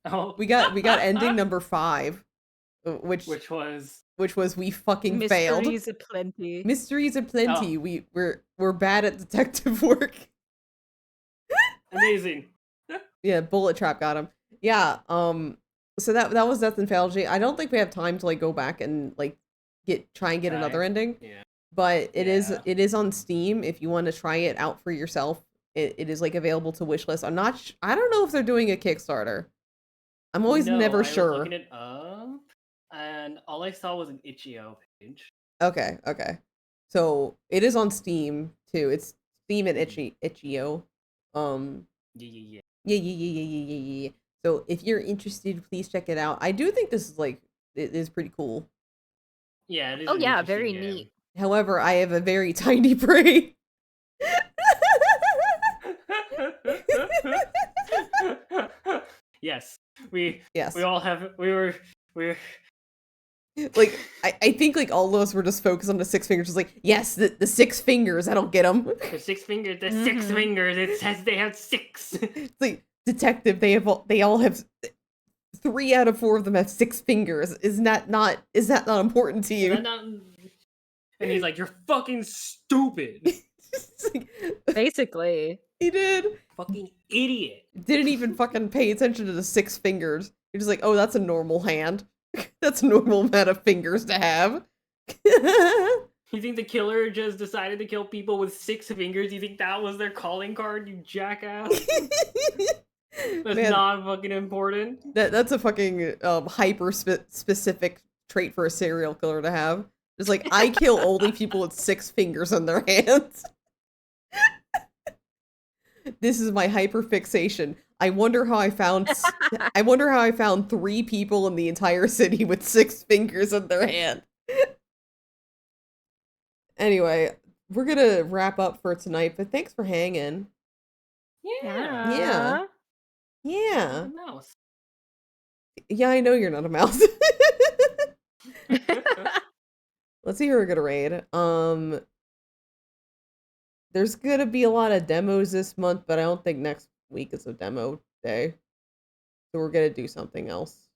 Oh. We got ending number 5. which Which was we fucking failed. Mysteries aplenty. Mysteries aplenty. We're bad at detective work. amazing. Yeah, bullet trap got him. Yeah, so that was Death and Faeology. I don't think we have time to like go back and like try and get Try. another ending. Yeah. But it Yeah. is on Steam if you want to try it out for yourself. It is like available to wishlist. I don't know if they're doing a Kickstarter. I'm always No, never I was sure. looking it up, and all I saw was an itch.io page. Okay. So it is on Steam too. It's Steam and itch.io. Yeah. Yeah. So if you're interested, please check it out. I do think this is like it is pretty cool. Yeah, it is Oh an yeah, interesting very game. neat. However, I have a very tiny brain. Yes, we Yes. all have. We were Like I think like all of us were just focused on the six fingers. Just like yes, the six fingers. That'll get them. the six fingers. The 6 fingers. It says they have 6. It's like detective. They all have 3 out of 4 of them have 6 fingers. Is that not important to you? And he's like, "You're fucking stupid, It's like, Basically. he did. fucking idiot." Didn't even fucking pay attention to the 6 fingers. You're just like, oh, that's a normal hand. That's a normal amount of fingers to have. You think the killer just decided to kill people with 6 fingers? You think that was their calling card? You jackass. That's Man, not fucking important. that's a fucking hyper specific trait for a serial killer to have. It's like I kill only people with 6 fingers on their hands. This is my hyper fixation. I wonder how I found 3 people in the entire city with 6 fingers in their hand. Anyway, we're gonna wrap up for tonight, but thanks for hanging. Yeah. Yeah. Mouse. Yeah, I know you're not a mouse. Let's see who we're gonna raid. There's gonna be a lot of demos this month, but I don't think next week is a demo day. So we're gonna do something else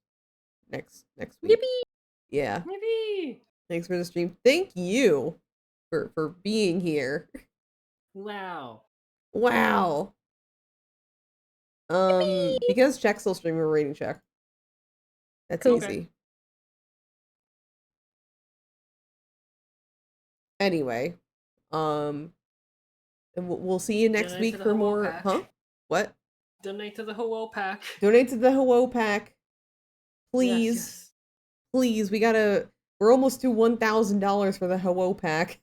next week. Yippee! Yeah. Maybe. Thanks for the stream. Thank you for being here. Wow. Wow. Because Check's still streaming, we're rating Check. That's Cool. easy. Anyway, and we'll see you next Donate week to the for Ho-Oh more. Pack. Huh? What? Donate to the Ho-Oh Pack. Donate to the Ho-Oh Pack, please. Yes. Please. We're almost to $1,000 for the Ho-Oh Pack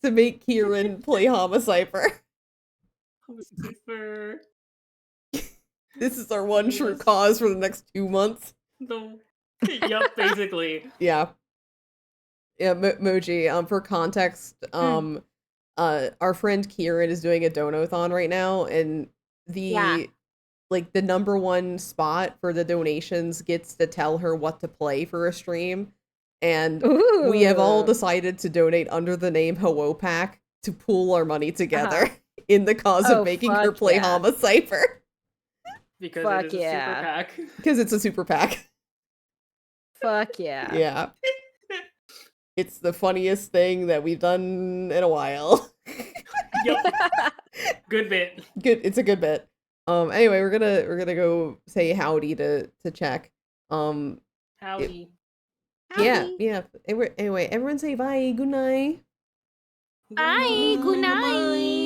to make Kieran play Homicipher. For This is our one true Yes. cause for the next 2 months. Yup, basically. Yeah. Yeah, Moji, for context, our friend Kieran is doing a donathon right now, and Yeah. the number 1 spot for the donations gets to tell her what to play for a stream, and we have all Ooh. decided to donate under the name Ho-Oh Pack to pool our money together in the cause Oh, of making her fuck play yeah. Homicipher. Because Fuck it is a yeah. super pack. Because it's a super pack. Fuck yeah. Yeah. It's the funniest thing that we've done in a while. Yup. Good bit. Good. It's a good bit. Anyway, we're gonna go say howdy to Check. Howdy. Yeah. Anyway, everyone say bye. Good night. Bye. Good night.